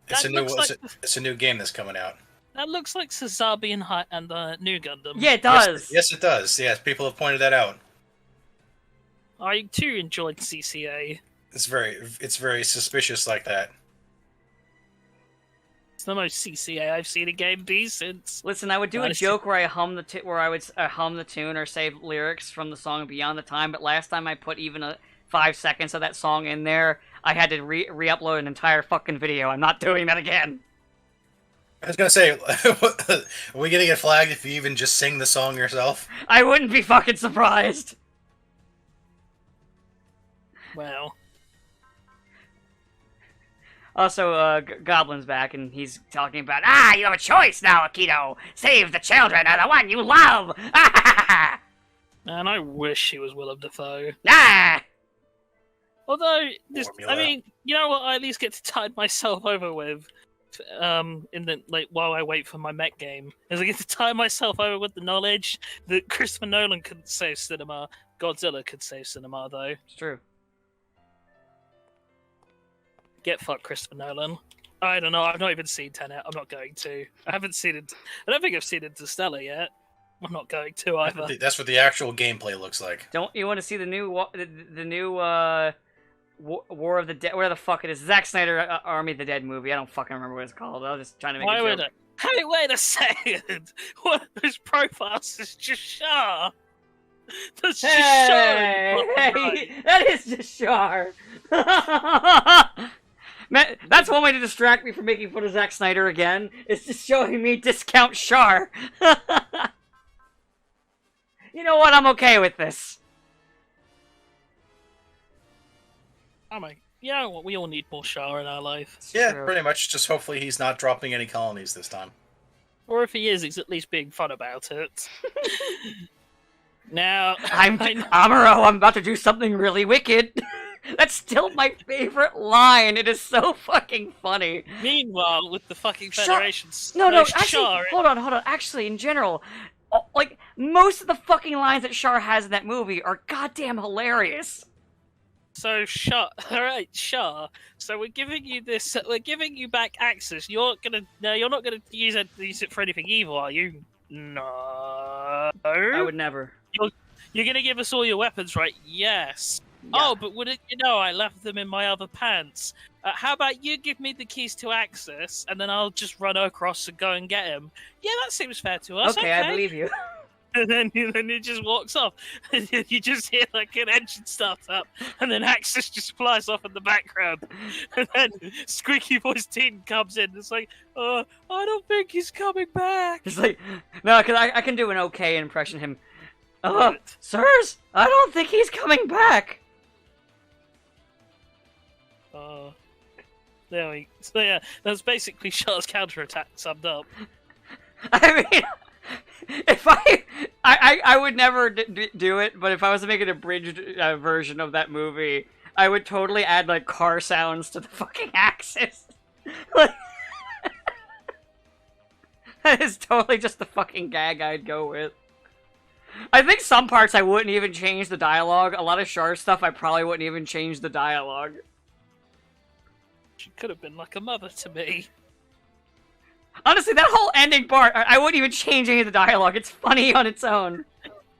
It's a new game that's coming out. That looks like Sazabi and the new Gundam. Yeah, it does. Yes, it does. Yes, people have pointed that out. I too enjoyed CCA. It's very suspicious like that. It's the most CCA I've seen a game be since. Listen, I would do a joke where I hum the tune or say lyrics from the song Beyond the Time, but last time I put even 5 seconds of that song in there, I had to re-upload an entire fucking video. I'm not doing that again. I was gonna say, are we gonna get flagged if you even just sing the song yourself? I wouldn't be fucking surprised. Well. Also, Goblin's back, and he's talking about, you have a choice now, Akito! Save the children or the one you love! Man, I wish he was Willem Dafoe. Ah! Although, I mean, you know what I at least get to tide myself over with, while I wait for my mech game, is I get to tie myself over with the knowledge that Christopher Nolan couldn't save cinema, Godzilla could save cinema, though. It's true. Get fucked, Christopher Nolan. I don't know. I've not even seen Tenet. I'm not going to. I haven't seen it. I don't think I've seen Interstellar yet. I'm not going to either. That's what the actual gameplay looks like. Don't you want to see the new War of the Dead? Where the fuck it is? Zack Snyder Army of the Dead movie. I don't fucking remember what it's called. I was just trying to make Why a would joke. Hey, wait a second! One of those profiles is just Shah! That's just Hey, Shah! hey, that is just Char. Man, that's one way to distract me from making fun of Zack Snyder again. Is just showing me discount Char. You know what? I'm okay with this. Oh my... You know what? We all need more Shah in our life. It's Yeah, true. pretty much. Just hopefully he's not dropping any colonies this time. Or if he is, he's at least being fun about it. Now... Amuro, I'm about to do something really wicked. That's still my favorite line. It is so fucking funny. Meanwhile, with the fucking Shah- Federation... No, Shah... actually, hold on. Actually, in general, like, most of the fucking lines that Char has in that movie are goddamn hilarious. So Shah, all right, Shah. So we're giving you this. We're giving you back access. You're not gonna use it for anything evil, are you? No. I would never. You're gonna give us all your weapons, right? Yes. Yeah. Oh, but wouldn't you know I left them in my other pants? How about you give me the keys to access, and then I'll just run across and go and get him? Yeah, that seems fair to us. Okay, I believe you. And then he just walks off, and then you just hear like an engine start up, and then Axis just flies off in the background, and then Squeaky Voice Teen comes in. It's like, I don't think he's coming back. He's like, no, because I can do an okay impression of him. Sirs, I don't think he's coming back. There we. So yeah, that's basically Shah's counterattack summed up. I mean, if I would never do it, but if I was to make an abridged version of that movie, I would totally add like car sounds to the fucking Axis. Like, that is totally just the fucking gag I'd go with. I think some parts I wouldn't even change the dialogue. A lot of Char stuff I probably wouldn't even change the dialogue. She could have been like a mother to me. Honestly, that whole ending part, I wouldn't even change any of the dialogue. It's funny on its own.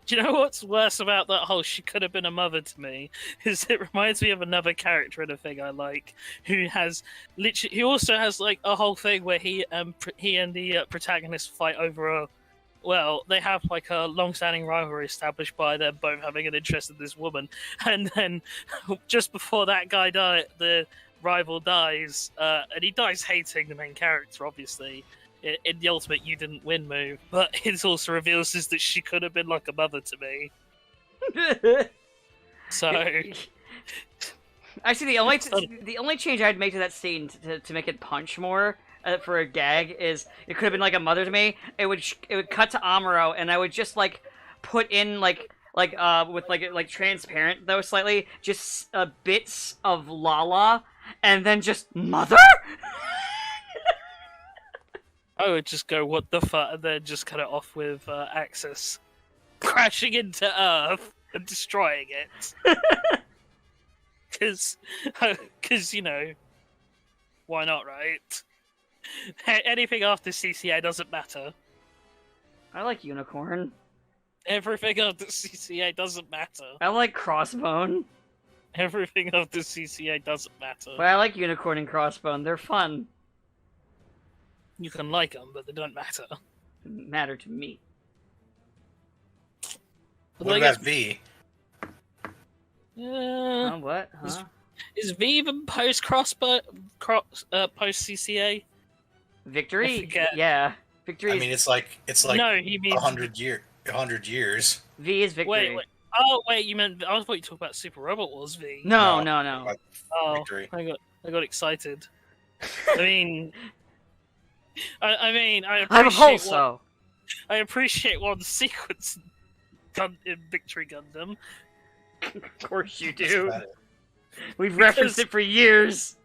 Do you know what's worse about that whole "she could have been a mother to me" is it reminds me of another character in a thing I like, who has literally, he also has like a whole thing where he and the protagonist fight over a, well, they have like a long-standing rivalry established by them both having an interest in this woman, and then just before that guy the rival dies, and he dies hating the main character, obviously. In the ultimate "you didn't win" move, but it also reveals is that she could have been like a mother to me. So, actually, the only change I'd make to that scene to make it punch more for a gag is it could have been like a mother to me. It would cut to Amuro, and I would just like put in with transparent though slightly just bits of Lala, and then just mother. I would just go, what the fuck, and then just cut it off with Axis crashing into Earth and destroying it. Because, you know, why not, right? Anything after CCA doesn't matter. I like Unicorn. Everything after CCA doesn't matter. I like Crossbone. Everything after CCA doesn't matter. But I like Unicorn and Crossbone. They're fun. You can like them, but they don't matter. Matter to me. What about V? What? Huh? Is V even post post CCA? Victory? Yeah. Victory. I mean, it's like no, he means 100 years. V is victory. Wait. Oh wait, you meant I thought you talked about Super Robot Wars V. No. Oh, Victory. I got excited. I mean, I I'm appreciate Hulso. I appreciate one sequence in Victory Gundam. Of course you That's do. about it. We've referenced it for years.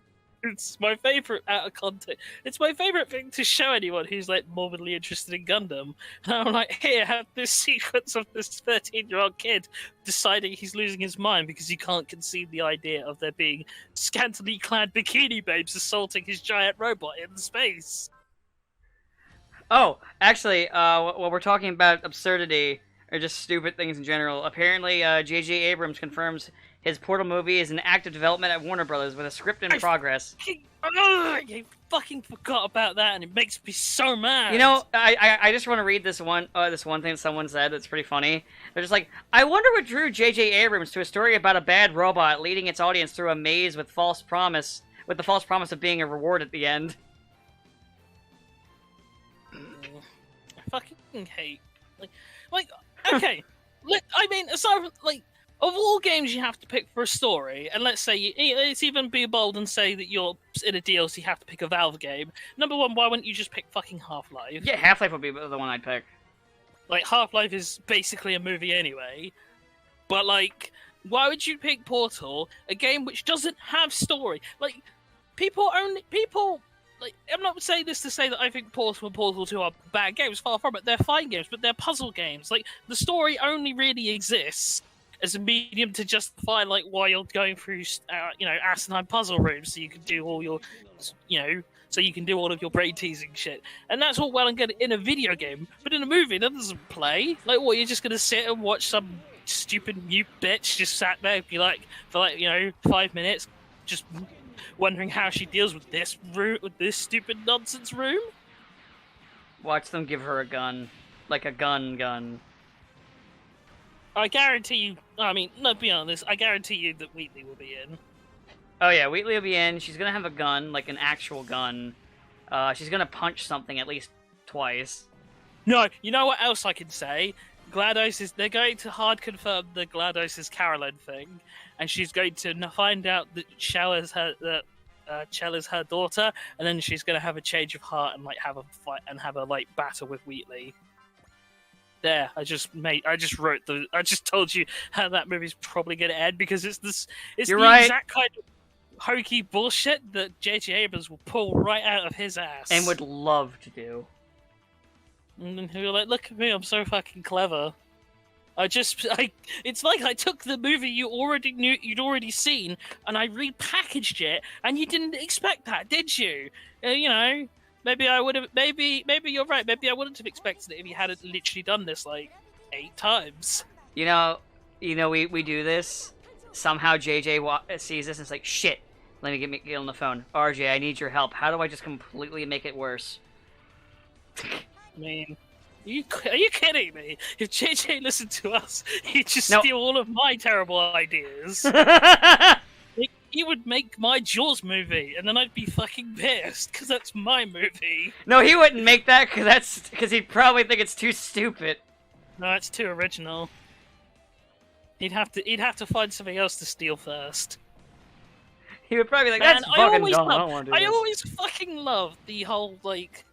It's my favorite out of context. It's my favorite thing to show anyone who's like morbidly interested in Gundam. And I'm like, here, have this sequence of this 13-year-old kid deciding he's losing his mind because he can't conceive the idea of there being scantily clad bikini babes assaulting his giant robot in space. Oh, actually, while we're talking about absurdity or just stupid things in general, apparently J.J. Abrams confirms his Portal movie is in active development at Warner Brothers with a script in progress. I fucking forgot about that, and it makes me so mad. You know, I just want to read this one thing someone said that's pretty funny. They're just like, I wonder what drew J.J. Abrams to a story about a bad robot leading its audience through a maze with the false promise of being a reward at the end. I fucking hate. Like, okay. I mean, aside from, like, of all games you have to pick for a story, and let's say, let's even be bold and say that you're in a DLC, you have to pick a Valve game. Number one, why wouldn't you just pick fucking Half-Life? Yeah, Half-Life would be the one I'd pick. Like, Half-Life is basically a movie anyway. But, like, why would you pick Portal, a game which doesn't have story? Like, like, I'm not saying this to say that I think Portal and Portal 2 are bad games, far from it. They're fine games, but they're puzzle games. Like, the story only really exists as a medium to justify, like, why you're going through, asinine puzzle rooms so you can do all your, so you can do all of your brain-teasing shit. And that's all well and good in a video game, but in a movie, that doesn't play. Like, what, you're just gonna sit and watch some stupid mute bitch just sat there for 5 minutes, just wondering how she deals with this stupid nonsense room? Watch them give her a gun. Like a gun. I guarantee you, let's be honest, I guarantee you that Wheatley will be in. Oh yeah, Wheatley will be in. She's gonna have a gun, like an actual gun. She's gonna punch something at least twice. No, you know what else I can say? They're going to hard confirm the GLaDOS is Carolyn thing, and she's going to find out that Chell is her daughter, and then she's going to have a change of heart and like have a fight and have a like battle with Wheatley. There, I just told you how that movie's probably going to end because it's You're the right. exact kind of hokey bullshit that J.J. Abrams will pull right out of his ass And would love to do. And then you're like, look at me, I'm so fucking clever. It's like I took the movie you'd already seen, and I repackaged it, and you didn't expect that, did you? Maybe I would have. Maybe you're right. Maybe I wouldn't have expected it if you hadn't literally done this like 8 times. We do this. Somehow JJ sees this and it's like, shit. Let me get on the phone. RJ, I need your help. How do I just completely make it worse? I mean, are you kidding me? If JJ listened to us, he'd just steal all of my terrible ideas. He would make my Jaws movie, and then I'd be fucking pissed, because that's my movie. No, he wouldn't make that, because he'd probably think it's too stupid. No, it's too original. He'd have to find something else to steal first. He would probably be like, that's fucking dumb, I don't want to do this. I always fucking love the whole, like,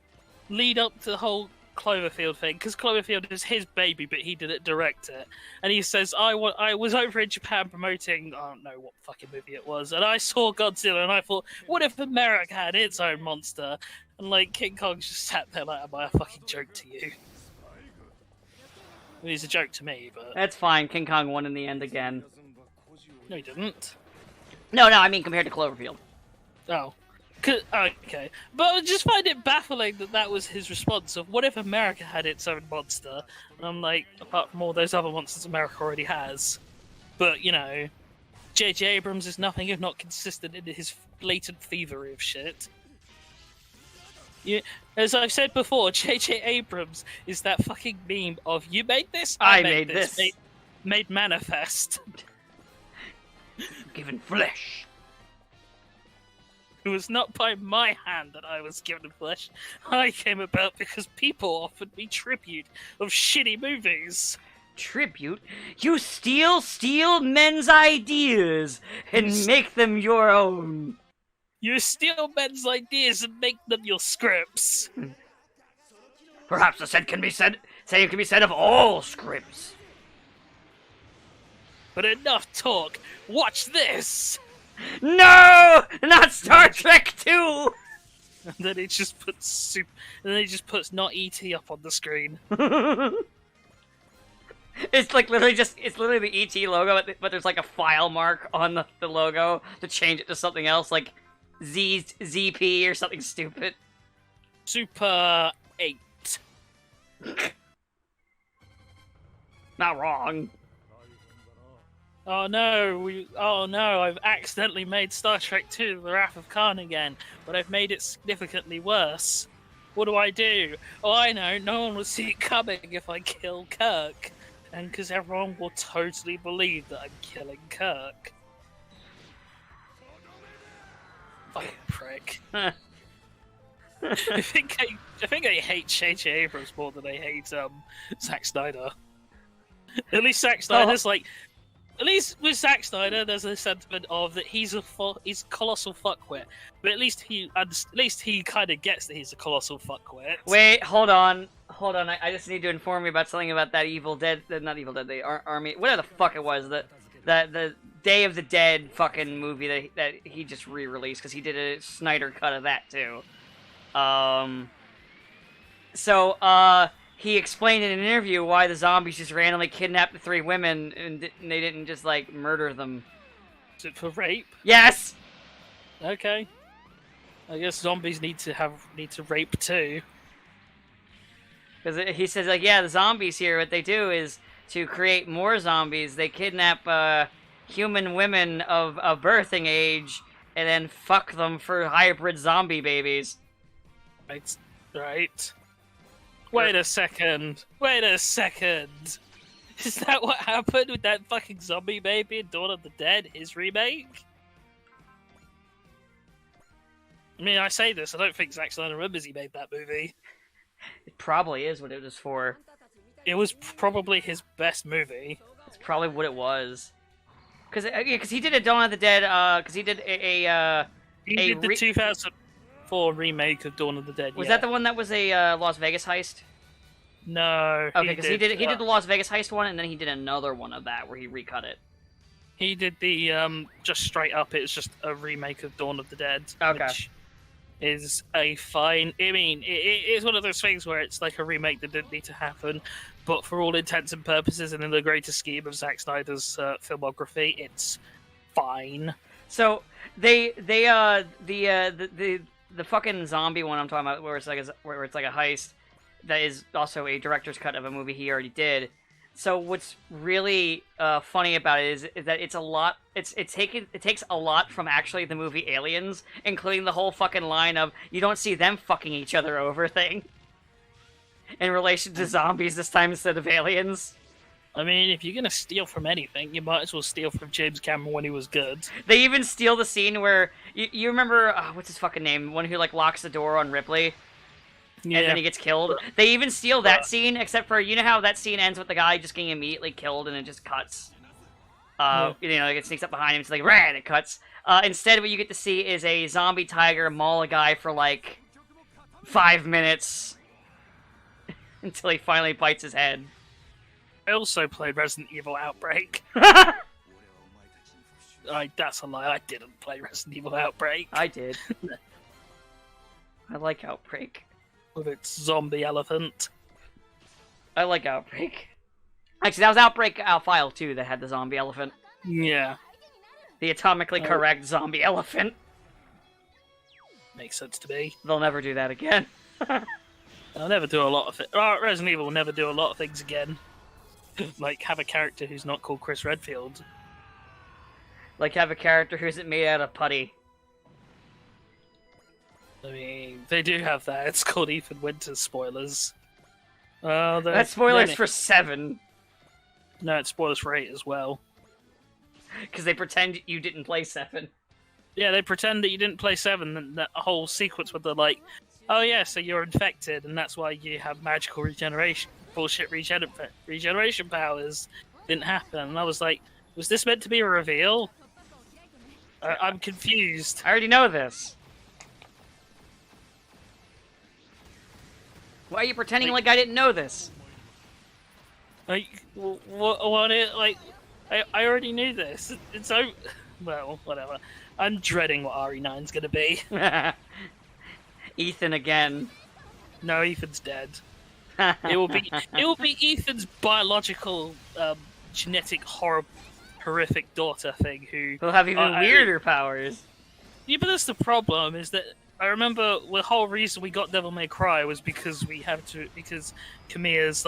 lead up to the whole Cloverfield thing, because Cloverfield is his baby, but he didn't direct it. And he says, I was over in Japan promoting, I don't know what fucking movie it was, and I saw Godzilla, and I thought, what if America had its own monster? And, like, King Kong just sat there like, am I a fucking joke to you? I mean, he's a joke to me, but... That's fine, King Kong won in the end again. No, he didn't. No, I mean compared to Cloverfield. Oh. Okay. But I just find it baffling that was his response of, what if America had its own monster? And I'm like, apart from all those other monsters America already has. But, J.J. Abrams is nothing if not consistent in his blatant thievery of shit. Yeah, as I've said before, J.J. Abrams is that fucking meme of, you made this? I made this. Made manifest. Given flesh. It was not by my hand that I was given flesh. I came about because people offered me tribute of shitty movies. Tribute? You steal men's ideas and make them your own. You steal men's ideas and make them your scripts. Perhaps the same can be said of all scripts. But enough talk. Watch this. No! Not Star Trek 2! And then he just puts not ET up on the screen. It's like literally it's literally the ET logo, but there's like a file mark on the logo to change it to something else, like ZP or something stupid. Super 8. Not wrong. Oh no, I've accidentally made Star Trek 2 The Wrath of Khan again, but I've made it significantly worse. What do I do? Oh, I know, no one will see it coming if I kill Kirk. And because everyone will totally believe that I'm killing Kirk. Fucking prick. I think I hate J.J. Abrams more than I hate Zack Snyder. At least Zack Snyder's like... At least with Zack Snyder, there's a sentiment of that he's a colossal fuckwit. But at least he kind of gets that he's a colossal fuckwit. Wait, hold on. I just need to inform you about something about that Evil Dead, not Evil Dead, the Army, whatever the fuck it was, the Day of the Dead fucking movie that he just re-released because he did a Snyder cut of that too. He explained in an interview why the zombies just randomly kidnapped the 3 women and they didn't just, like, murder them. Is it for rape? Yes! Okay. I guess zombies need to rape too. Because he says, like, yeah, the zombies here, what they do is, to create more zombies, they kidnap human women of birthing age and then fuck them for hybrid zombie babies. Right. Wait a second. Is that what happened with that fucking zombie baby in Dawn of the Dead, his remake? I mean, I say this, I don't think Zack Snyder remembers he made that movie. It probably is what it was for. It was probably his best movie. It's probably what it was. Because he did a Dawn of the Dead, because he did He did the 2004 remake of Dawn of the Dead, Was that the one that was a Las Vegas heist? No. Okay, because he did the Las Vegas heist one, and then he did another one of that where he recut it. He did the just straight up. It's just a remake of Dawn of the Dead, okay. Which is a fine. I mean, it's one of those things where it's like a remake that didn't need to happen, but for all intents and purposes, and in the greater scheme of Zack Snyder's filmography, it's fine. So the fucking zombie one I'm talking about, where it's like a heist. That is also a director's cut of a movie he already did. So what's really funny about it is that it's a lot. It takes a lot from actually the movie Aliens, including the whole fucking line of "you don't see them fucking each other over" thing, in relation to zombies this time instead of aliens. I mean, if you're gonna steal from anything, you might as well steal from James Cameron when he was good. They even steal the scene where you remember what's his fucking name? The one who like locks the door on Ripley. Yeah. And then he gets killed. They even steal that scene, except for, you know how that scene ends with the guy just getting immediately killed and it just cuts? You know, like it sneaks up behind him, it's like, and it cuts. Instead, what you get to see is a zombie tiger maul a guy for like 5 minutes until he finally bites his head. I also played Resident Evil Outbreak. That's a lie, I didn't play Resident Evil Outbreak. I did. I like Outbreak. With its zombie elephant. I like Outbreak. Actually, that was Outbreak File 2 that had the zombie elephant. Yeah. The atomically correct zombie elephant. Makes sense to me. They'll never do that again. They'll never do a lot of it. Resident Evil will never do a lot of things again. Like, have a character who's not called Chris Redfield. Like, have a character who isn't made out of putty. I mean, they do have that. It's called Ethan Winters, spoilers. That's spoilers for 7. No, it's spoilers for 8 as well. Because they pretend you didn't play 7. Yeah, they pretend that you didn't play 7, and that whole sequence where they're like, oh yeah, so you're infected, and that's why you have magical regeneration, bullshit regeneration powers. Didn't happen. And I was like, was this meant to be a reveal? I'm confused. I already know this. Why are you pretending like I didn't know this? Like, what it, like, I already knew this. It's so... Well, whatever. I'm dreading what RE9's gonna be. Ethan again. No, Ethan's dead. It will be Ethan's biological, genetic horrific daughter thing who He'll have even weirder powers. Yeah, but that's the problem. Is that I remember the whole reason we got Devil May Cry was because Kamiya's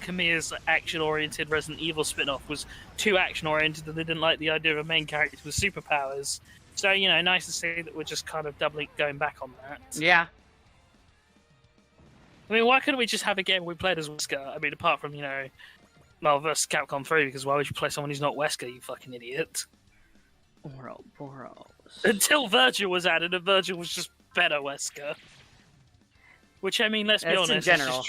Kamiya's action-oriented Resident Evil spin-off was too action-oriented, and they didn't like the idea of a main character with superpowers. So nice to see that we're just kind of going back on that. Yeah. I mean, why couldn't we just have a game where we played as Wesker? I mean, apart from Marvel vs. Capcom 3, because why would you play someone who's not Wesker, you fucking idiot? Ouroboros. Until Virgil was added, and Virgil was just better Wesker. Which, I mean, let's be honest, in general.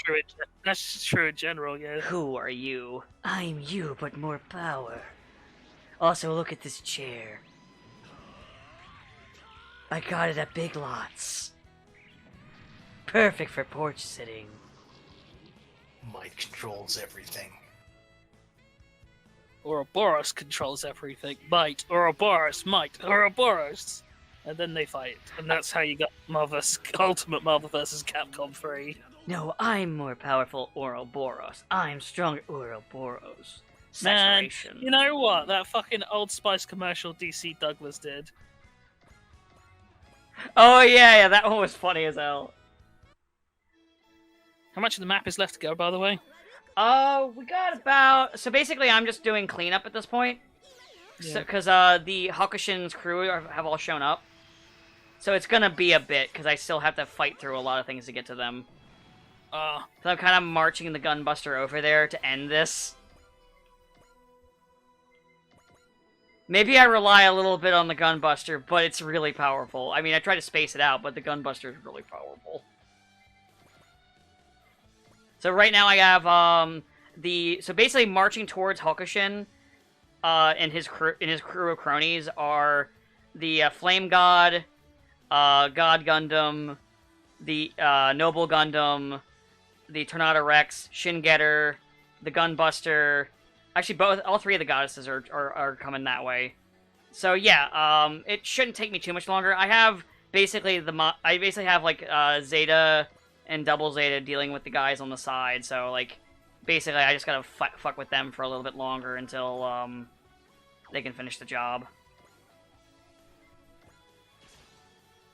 That's just true in general, yeah. Who are you? I'm you, but more power. Also, look at this chair. I got it at Big Lots. Perfect for porch sitting. Might controls everything. Ouroboros controls everything. Might, Ouroboros, might, Ouroboros. And then they fight. And that's how you got Ultimate Marvel vs. Capcom 3. No, I'm more powerful Ouroboros. I'm stronger Ouroboros. Man, Saturation. you know what? That fucking Old Spice commercial DC Douglas did. Oh yeah, that one was funny as hell. How much of the map is left to go, by the way? We got about... So basically, I'm just doing cleanup at this point. Yeah. Because the Hakushin's crew have all shown up. So it's gonna be a bit, because I still have to fight through a lot of things to get to them. So I'm kind of marching the Gunbuster over there to end this. Maybe I rely a little bit on the Gunbuster, but it's really powerful. I mean, I try to space it out, but the Gunbuster is really powerful. So right now I have so basically marching towards Hakushin, and his crew of cronies are the Flame God, God Gundam, the Noble Gundam, the Tornado Rex, Shin Getter, the Gunbuster. Actually, all three of the goddesses are coming that way. So yeah, it shouldn't take me too much longer. I have basically like Zeta and Double Zeta dealing with the guys on the side. So like, basically, I just gotta fuck with them for a little bit longer until they can finish the job.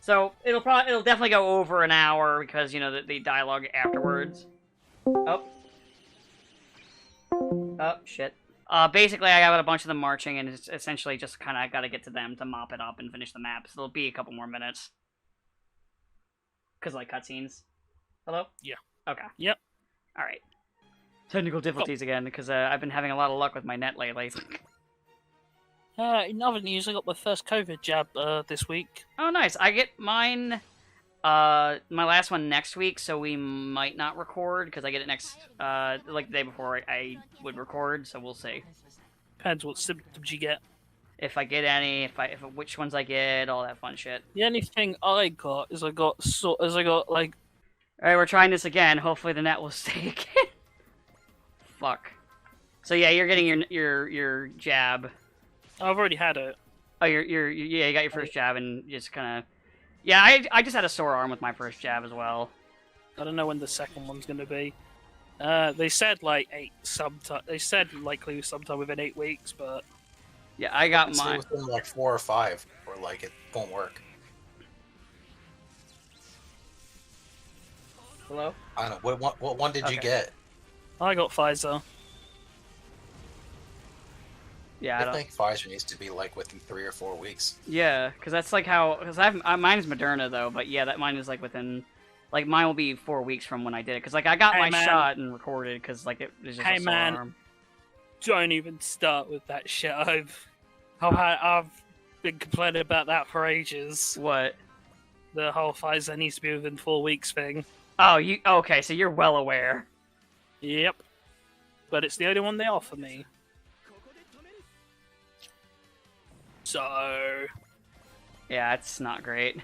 So it'll definitely go over an hour because the dialogue afterwards. Oh, shit. Basically, I got a bunch of them marching, and it's essentially just kind of got to get to them to mop it up and finish the map. So it'll be a couple more minutes. Because, like, cutscenes. Hello? Yeah. Okay. Yep. Alright. Technical difficulties again, because I've been having a lot of luck with my net lately. In other news, I got my first COVID jab this week. Oh, nice. I get mine... my last one next week, so we might not record, because I get it next, like the day before I would record, so we'll see. Depends what symptoms you get. If I get any, which ones I get, all that fun shit. The only thing I got is I got like... Alright, we're trying this again. Hopefully the net will stay again. Fuck. So yeah, you're getting your jab. I've already had it. Oh, yeah, you got your first jab, and just kind of... Yeah, I just had a sore arm with my first jab as well. I don't know when the second one's going to be. They said like They said likely sometime within 8 weeks, but yeah, I got mine within like 4 or 5, or like it won't work. Hello? I don't know. What one did you get? I got Pfizer. Yeah, I think Pfizer needs to be like within 3 or 4 weeks. Yeah, because that's like how... Because mine's Moderna, though, but yeah, that mine is like within... Like, mine will be 4 weeks from when I did it, because like, I got my shot and recorded, because like, it was just a sore arm. Don't even start with that shit. I've been complaining about that for ages. What? The whole Pfizer needs to be within 4 weeks thing. Oh, okay, so you're well aware. Yep. But it's the only one they offer me. So... Yeah, it's not great.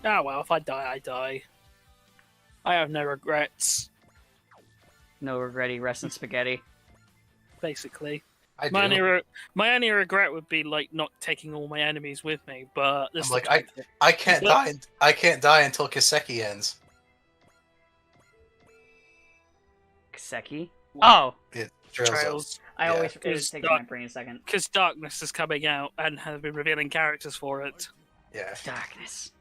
Ah, well, if I die, I die. I have no regrets. No regretty, rest in spaghetti. Basically. I My only, do. my only regret would be like not taking all my enemies with me, but I'm this like, looks I can't But- die. I can't die until Kiseki ends. Kiseki? Oh! It trails up. Trails. I Yeah. always... It Is takes that- my brain a second. Because Darkness is coming out and have been revealing characters for it. Yeah. Darkness.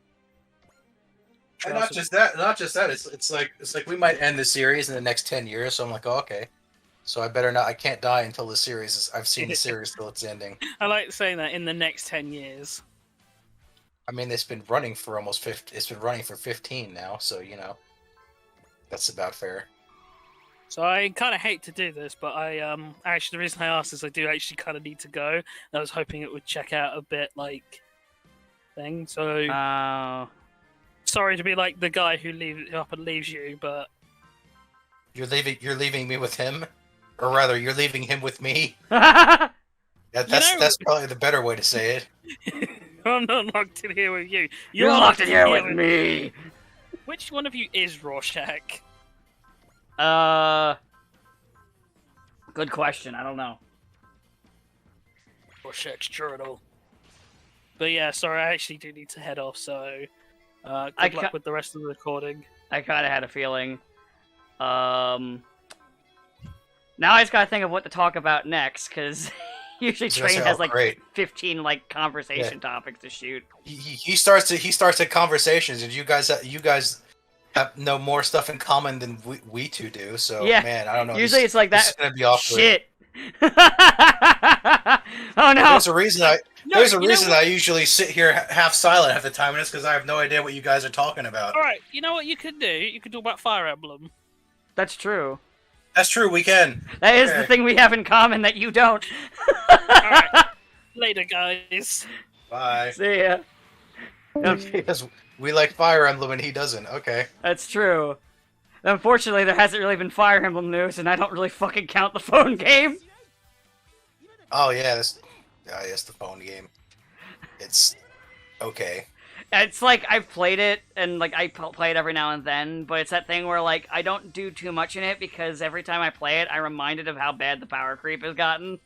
And not just that. It's like we might end the series in the next 10 years. So I'm like, oh, okay. So I better not. I can't die until the series is. I've seen the series till it's ending. I like saying that in the next 10 years. I mean, it's been running for almost 50. It's been running for 15 now. So that's about fair. So I kind of hate to do this, but I actually the reason I asked is I do actually kind of need to go. I was hoping it would check out a bit like thing. So Oh. sorry to be like the guy who leaves up and leaves you, but You're leaving me with him, or rather, you're leaving him with me. That's That's probably the better way to say it. I'm not locked in here with you. You're locked in here with me! Which one of you is Rorschach? Good question. I don't know. Rorschach's journal. But yeah, sorry, I actually do need to head off, so good I luck with the rest of the recording. I kind of had a feeling. Now I just gotta think of what to talk about next, because usually Train has like great. 15 like conversation topics to shoot. He starts at conversations, and you guys have no more stuff in common than we two do. So Yeah. man, I don't know. Usually it's like this that. is gonna be awkward. Shit. Oh no. There's a reason There's a you know reason what? I usually sit here half silent half the time, and it's because I have no idea what you guys are talking about. Alright, you know what you could do? You could talk about Fire Emblem. That's true. That's true. We can. That is the Okay. thing we have in common that you don't. Alright, later, guys. Bye. See ya. Because we like Fire Emblem and he doesn't. Okay. That's true. Unfortunately, there hasn't really been Fire Emblem news, and I don't really fucking count the phone game. Oh yeah, yes, the phone game. It's okay. It's like I've played it, and like I play it every now and then, but it's that thing where like I don't do too much in it because every time I play it, I'm reminded of how bad the power creep has gotten.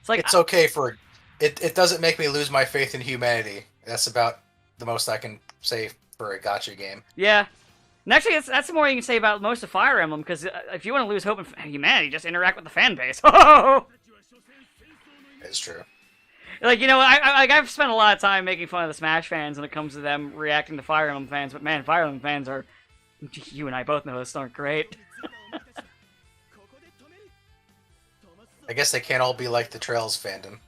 It's like It's okay for it doesn't make me lose my faith in humanity. That's about the most I can say for a gacha game. yeah. And actually, that's more you can say about most of Fire Emblem, because if you want to lose hope in humanity, just interact with the fan base. It's true. Like, I've spent a lot of time making fun of the Smash fans when it comes to them reacting to Fire Emblem fans, but man, Fire Emblem fans are... You and I both know this aren't great. I guess they can't all be like the Trails fandom.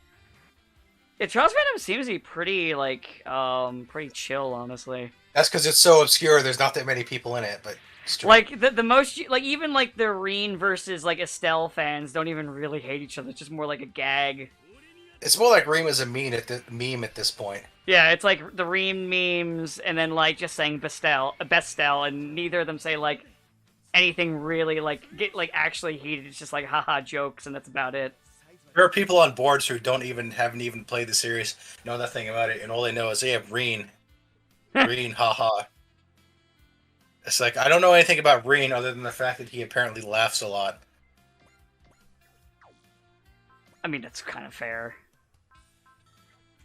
Yeah, Trails fandom seems to be pretty, pretty chill, honestly. That's because it's so obscure. There's not that many people in it, but it's true. Like, the most... Like, even, like, the Reen versus, like, Estelle fans don't even really hate each other. It's just more like a gag. It's more like Rima's a meme at this point. Yeah, it's like the Reem memes, and then, like, just saying Bestel, and neither of them say, like, anything really, like, get, like, actually heated. It's just, like, haha jokes, and that's about it. There are people on boards who haven't even played the series, know nothing about it, and all they know is they have Reen. Reen, haha. It's like, I don't know anything about Reen other than the fact that he apparently laughs a lot. I mean, that's kind of fair.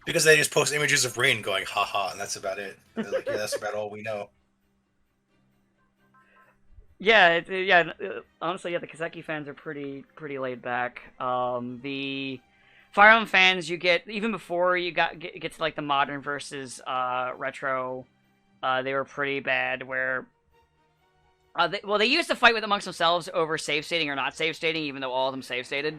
Because they just post images of Reen going, haha, and that's about it. They're like, yeah, that's about all we know. Yeah, honestly, yeah, the Kiseki fans are pretty laid back. The Fire Emblem fans, you get, even before you get to, like, the modern versus retro, they were pretty bad, where... they used to fight with amongst themselves over save stating or not save stating, even though all of them save stated.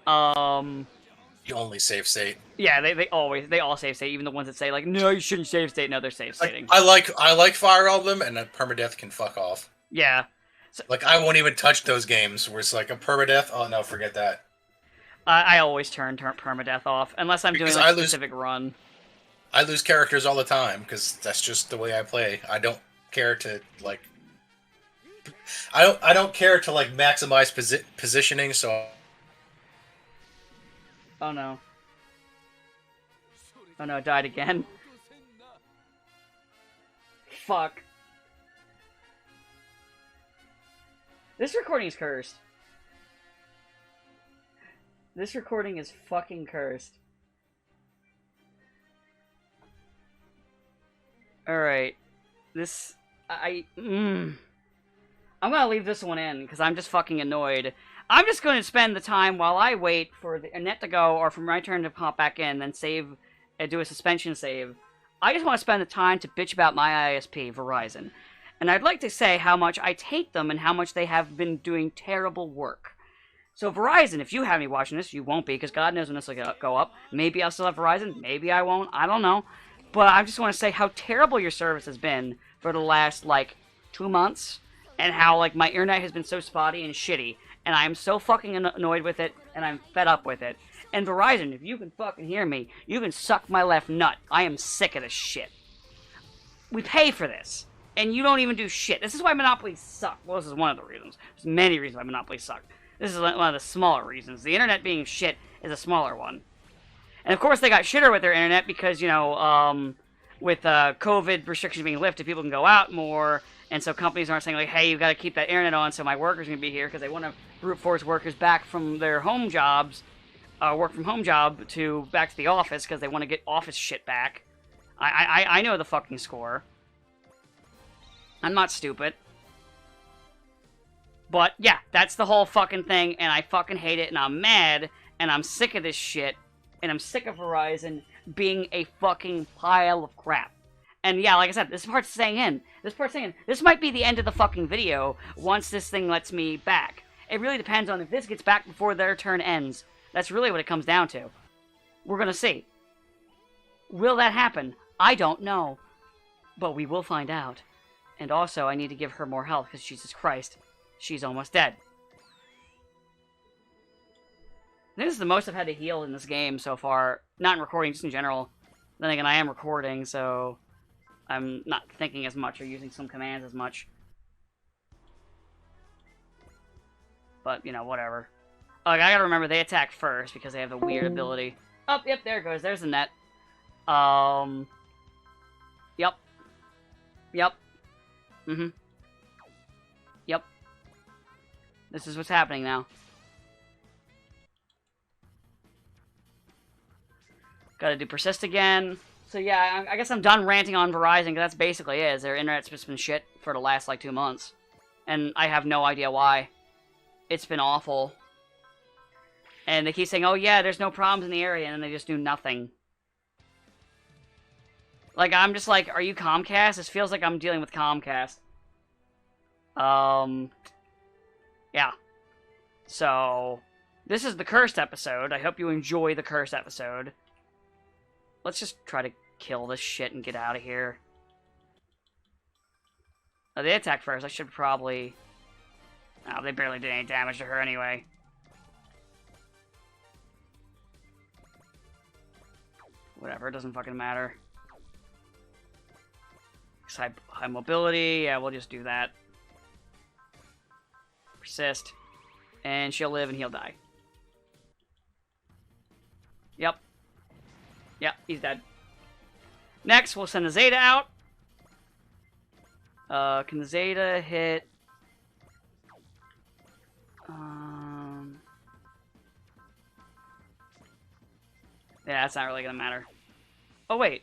You only save state. Yeah, they all save state, even the ones that say, like, no, you shouldn't save state, no, they're save stating. I like Fire Emblem, and permadeath can fuck off. Yeah. Like, I won't even touch those games where it's like a permadeath. Oh no, forget that. I always turn permadeath off, unless I'm doing like, a specific run. I lose characters all the time, because that's just the way I play. I don't care to, like... I don't care to, like, maximize positioning, so... Oh no. Oh no, it died again. Fuck. This recording is cursed. This recording is fucking cursed. Alright. I'm gonna leave this one in, because I'm just fucking annoyed. I'm just gonna spend the time while I wait for the net to go, or for my turn to pop back in, then save, and do a suspension save. I just want to spend the time to bitch about my ISP, Verizon. And I'd like to say how much I hate them, and how much they have been doing terrible work. So Verizon, if you have me watching this, you won't be, because God knows when this will go up. Maybe I'll still have Verizon, maybe I won't, I don't know. But I just want to say how terrible your service has been for the last, like, 2 months. And how, like, my internet has been so spotty and shitty. And I am so fucking annoyed with it, and I'm fed up with it. And Verizon, if you can fucking hear me, you can suck my left nut. I am sick of this shit. We pay for this, and you don't even do shit. This is why monopolies suck. Well, this is one of the reasons. There's many reasons why monopolies suck. This is one of the smaller reasons. The internet being shit is a smaller one. And of course they got shitter with their internet because, you know, with COVID restrictions being lifted, people can go out more, and so companies aren't saying, like, hey, you got to keep that internet on so my workers can be here, because they want to brute force workers back from their home jobs, work from home job, to back to the office, because they want to get office shit back. I know the fucking score. I'm not stupid. But, yeah, that's the whole fucking thing, and I fucking hate it, and I'm mad, and I'm sick of this shit, and I'm sick of Verizon being a fucking pile of crap. And yeah, like I said, this part's staying in. This might be the end of the fucking video once this thing lets me back. It really depends on if this gets back before their turn ends. That's really what it comes down to. We're gonna see. Will that happen? I don't know. But we will find out. And also, I need to give her more health, because Jesus Christ, she's almost dead. This is the most I've had to heal in this game so far. Not in recording, just in general. Then again, I am recording, so I'm not thinking as much or using some commands as much. But, you know, whatever. Oh, I gotta remember they attack first because they have the weird ability. Oh, yep, there it goes. There's the net. Yep. Yep. Mm-hmm. Yep. This is what's happening now. Gotta do persist again. So yeah, I guess I'm done ranting on Verizon, because that's basically it. Their internet's just been shit for the last, like, 2 months. And I have no idea why. It's been awful. And they keep saying, oh yeah, there's no problems in the area, and then they just do nothing. Like, I'm just like, are you Comcast? This feels like I'm dealing with Comcast. Yeah. So, this is the cursed episode. I hope you enjoy the cursed episode. Let's just try to kill this shit and get out of here. Oh, they attack first. I should probably... Oh, they barely did any damage to her anyway. Whatever, it doesn't fucking matter. High mobility, yeah, we'll just do that. Persist. And she'll live and he'll die. Yep. Yep, he's dead. Next, we'll send the Zeta out. Can the Zeta hit... Yeah, that's not really gonna matter. Oh, wait.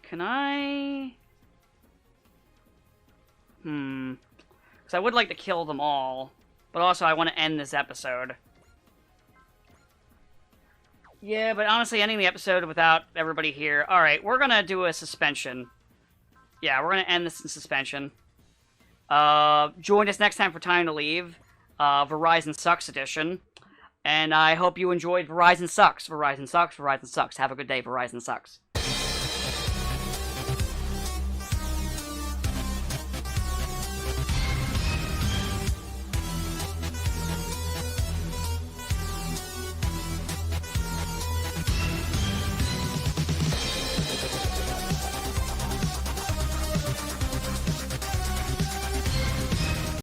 Can I... Because I would like to kill them all, but also I want to end this episode. Yeah, but honestly, ending the episode without everybody here... Alright, we're gonna do a suspension. Yeah, we're gonna end this in suspension. Join us next time for Time to Leave. Verizon Sucks edition. And I hope you enjoyed Verizon Sucks. Verizon Sucks, Verizon Sucks. Have a good day, Verizon Sucks.